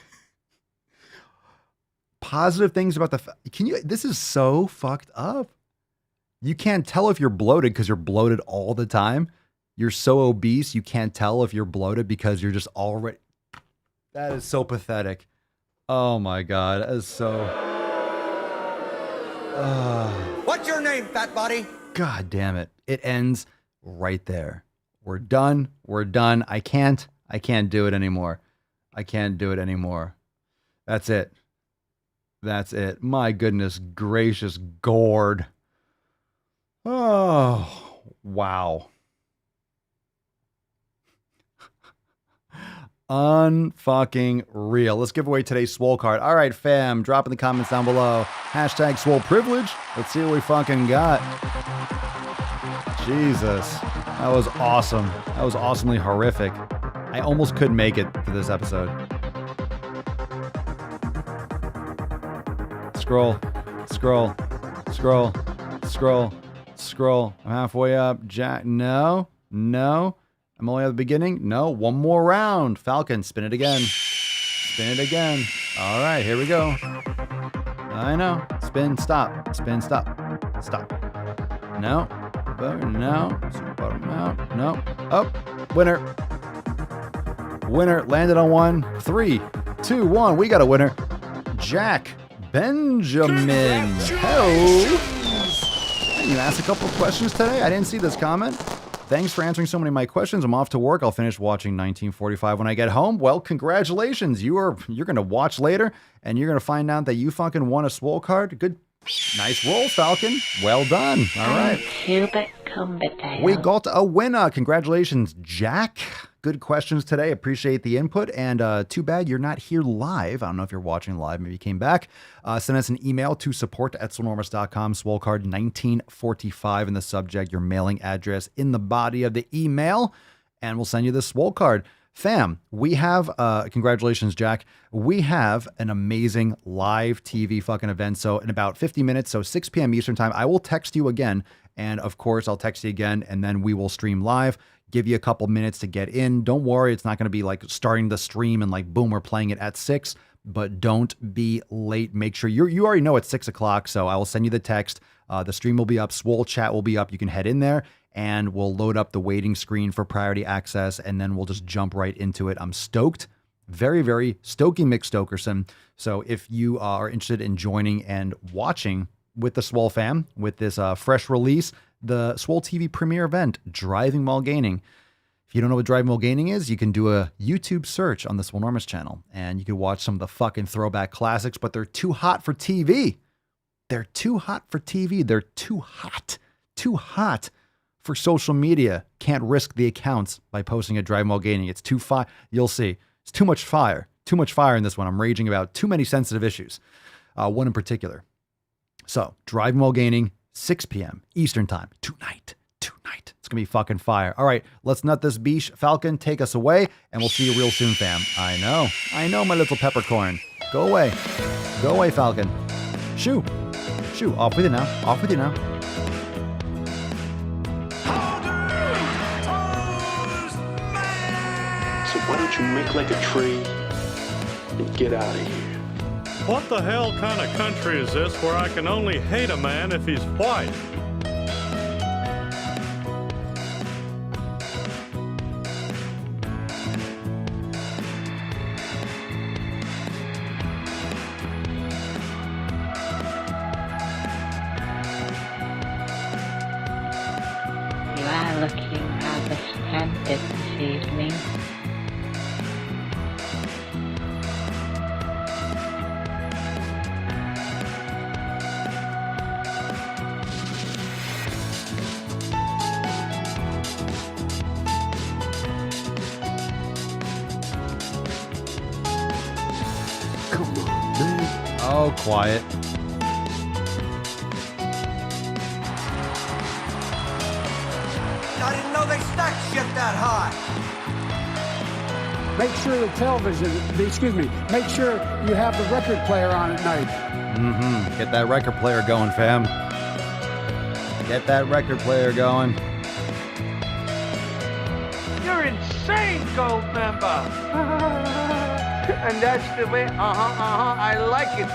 Positive things about this is so fucked up. You can't tell if you're bloated because you're bloated all the time. You're so obese, you can't tell if you're bloated because you're just already. That is so pathetic. Oh my God. That is so. What's your name, fat body? God damn it. It ends right there. We're done. I can't do it anymore. That's it. My goodness gracious gourd. Oh, wow. Unfucking real. Let's give away today's Swole card. All right, fam, drop in the comments down below. Hashtag Swole privilege. Let's see what we fucking got. Jesus. That was awesome. That was awesomely horrific. I almost couldn't make it to this episode. Scroll. I'm halfway up. Jack. No. I'm only at the beginning. No. One more round. Falcon, spin it again. All right, here we go. I know. Spin, stop. Stop. No. No. Bottom out. No. Up. Winner. Landed on 1. 3, 2, 1. We got a winner. Jack Benjamin. Hello. You asked a couple of questions today. I didn't see this comment. Thanks for answering so many of my questions. I'm off to work. I'll finish watching 1945 when I get home. Well, congratulations. You're going to watch later, and you're going to find out that you fucking won a Swole card. Good. Nice roll, Falcon. Well done. All right. We got a winner. Congratulations, Jack. Good questions today. Appreciate the input. And too bad you're not here live. I don't know if you're watching live. Maybe you came back. Send us an email to support@swolenormous.com. Swole card 1945 in the subject. Your mailing address in the body of the email. And we'll send you the Swole card. Fam, we have, congratulations, Jack. We have an amazing live TV fucking event. So in about 50 minutes, so 6 p.m. Eastern time, I will text you again. And of course, I'll text you again, and then we will stream live, give you a couple minutes to get in. Don't worry, it's not going to be like starting the stream and like, boom, we're playing it at 6, but don't be late. Make sure you already know it's 6 o'clock. So I will send you the text. The stream will be up. Swole chat will be up. You can head in there and we'll load up the waiting screen for priority access, and then we'll just jump right into it. I'm stoked. Very, very stokey McStokerson. So if you are interested in joining and watching with the Swole fam, with this fresh release, the Swole TV premiere event, Driving While Gaining. If you don't know what Driving While Gaining is, you can do a YouTube search on the Swolenormous channel, and you can watch some of the fucking throwback classics, but they're too hot for TV. They're too hot for TV. They're too hot for social media. Can't risk the accounts by posting a Driving While Gaining. It's too fire. You'll see. It's too much fire. Too much fire in this one. I'm raging about too many sensitive issues. One in particular. So, Driving While Gaining, 6 p.m. Eastern time. Tonight. It's going to be fucking fire. All right, let's nut this beach. Falcon, take us away, and we'll see you real soon, fam. I know, my little peppercorn. Go away, Falcon. Shoo, off with you now. So why don't you make like a tree and get out of here? What the hell kind of country is this where I can only hate a man if he's white? You are looking rather splendid this evening. Oh, quiet. I didn't know they stacked shit that high. Make sure the make sure you have the record player on at night. Get that record player going, fam. Get that record player going. You're insane, gold member. And that's the way, I like it.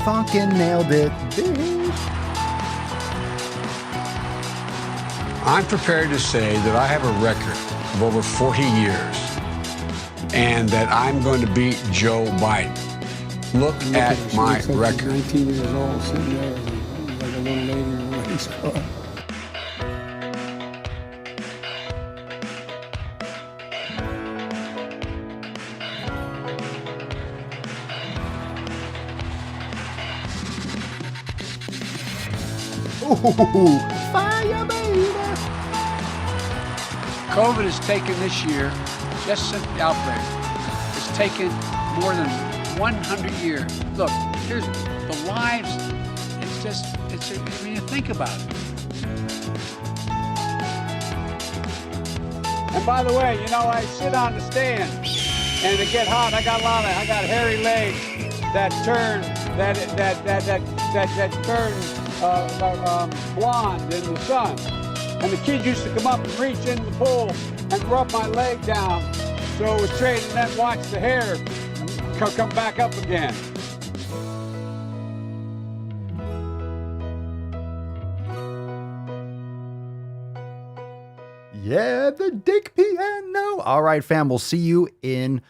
Fucking nailed it, bitch. I'm prepared to say that I have a record of over 40 years and that I'm going to beat Joe Biden. Look at my record. 19 years old, sitting there like a little lady in a race car. Ooh, fire, baby. COVID has taken this year, just since the outbreak, it's taken more than 100 years. Look, here's the lives, I mean, you think about it. And by the way, I sit on the stand and it get hot. I got hairy legs that turn blonde in the sun. And the kids used to come up and reach into the pool and rub my leg down so it was straight, and then watch the hair come back up again. Yeah, the dick piano. All right, fam, we'll see you in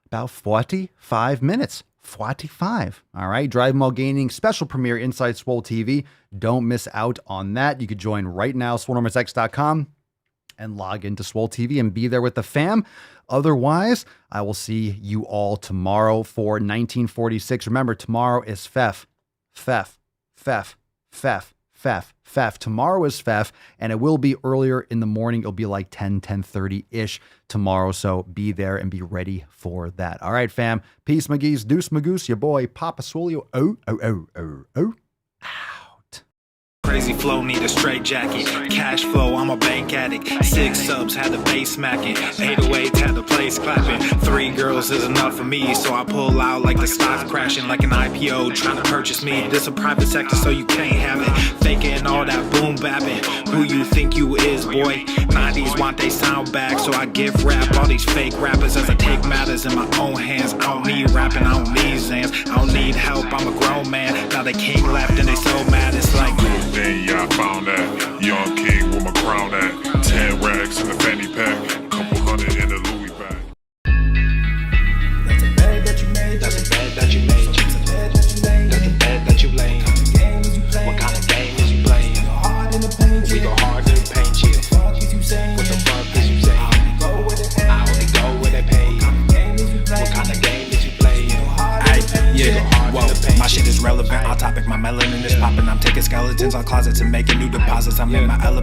about 45 minutes. 45. All right, Driving While Gaining special premiere inside Swole TV. Don't miss out on that. You could join right now, swolenormousx.com, and log into Swole TV and be there with the fam. Otherwise, I will see you all tomorrow for 1946. Remember, tomorrow is Fef. Fef. Tomorrow is Fef, and it will be earlier in the morning. It'll be like 10:30-ish tomorrow, so be there and be ready for that. All right, fam. Peace, McGee's, deuce, magoose, your boy, Papa Swole. Oh. Crazy flow, need a straight jacket. Cash flow, I'm a bank addict. 6 subs, had the bass smacking. 808s, had the place clapping. 3 girls is enough for me, so I pull out like the stock crashing. Like an IPO, trying to purchase me. This a private sector, so you can't have it. Faking all that boom bapping. Who you think you is, boy? 90s want they sound back, so I give rap all these fake rappers as I take matters in my own hands. I don't need rapping, I don't need Zans. I don't need help, I'm a grown man. Now they king left and they so mad, it's like yeah, I found that. Young king with my crown at. 10 racks in the fanny pack. Couple hundred in the Louis bag. That's a bed that you made. That's a bed that you made. That's a bed that you laid. That's a bed that you laid. What kind of game is you playing? We go hard in the paint, yeah. What the fuck is you saying? I only go where they pay. What kind of game is you playing? Yeah, whoa, my shit is relevant. On topic, my melanin is popping. I'm taking skeletons on closets and making new deposits. I'm in my element.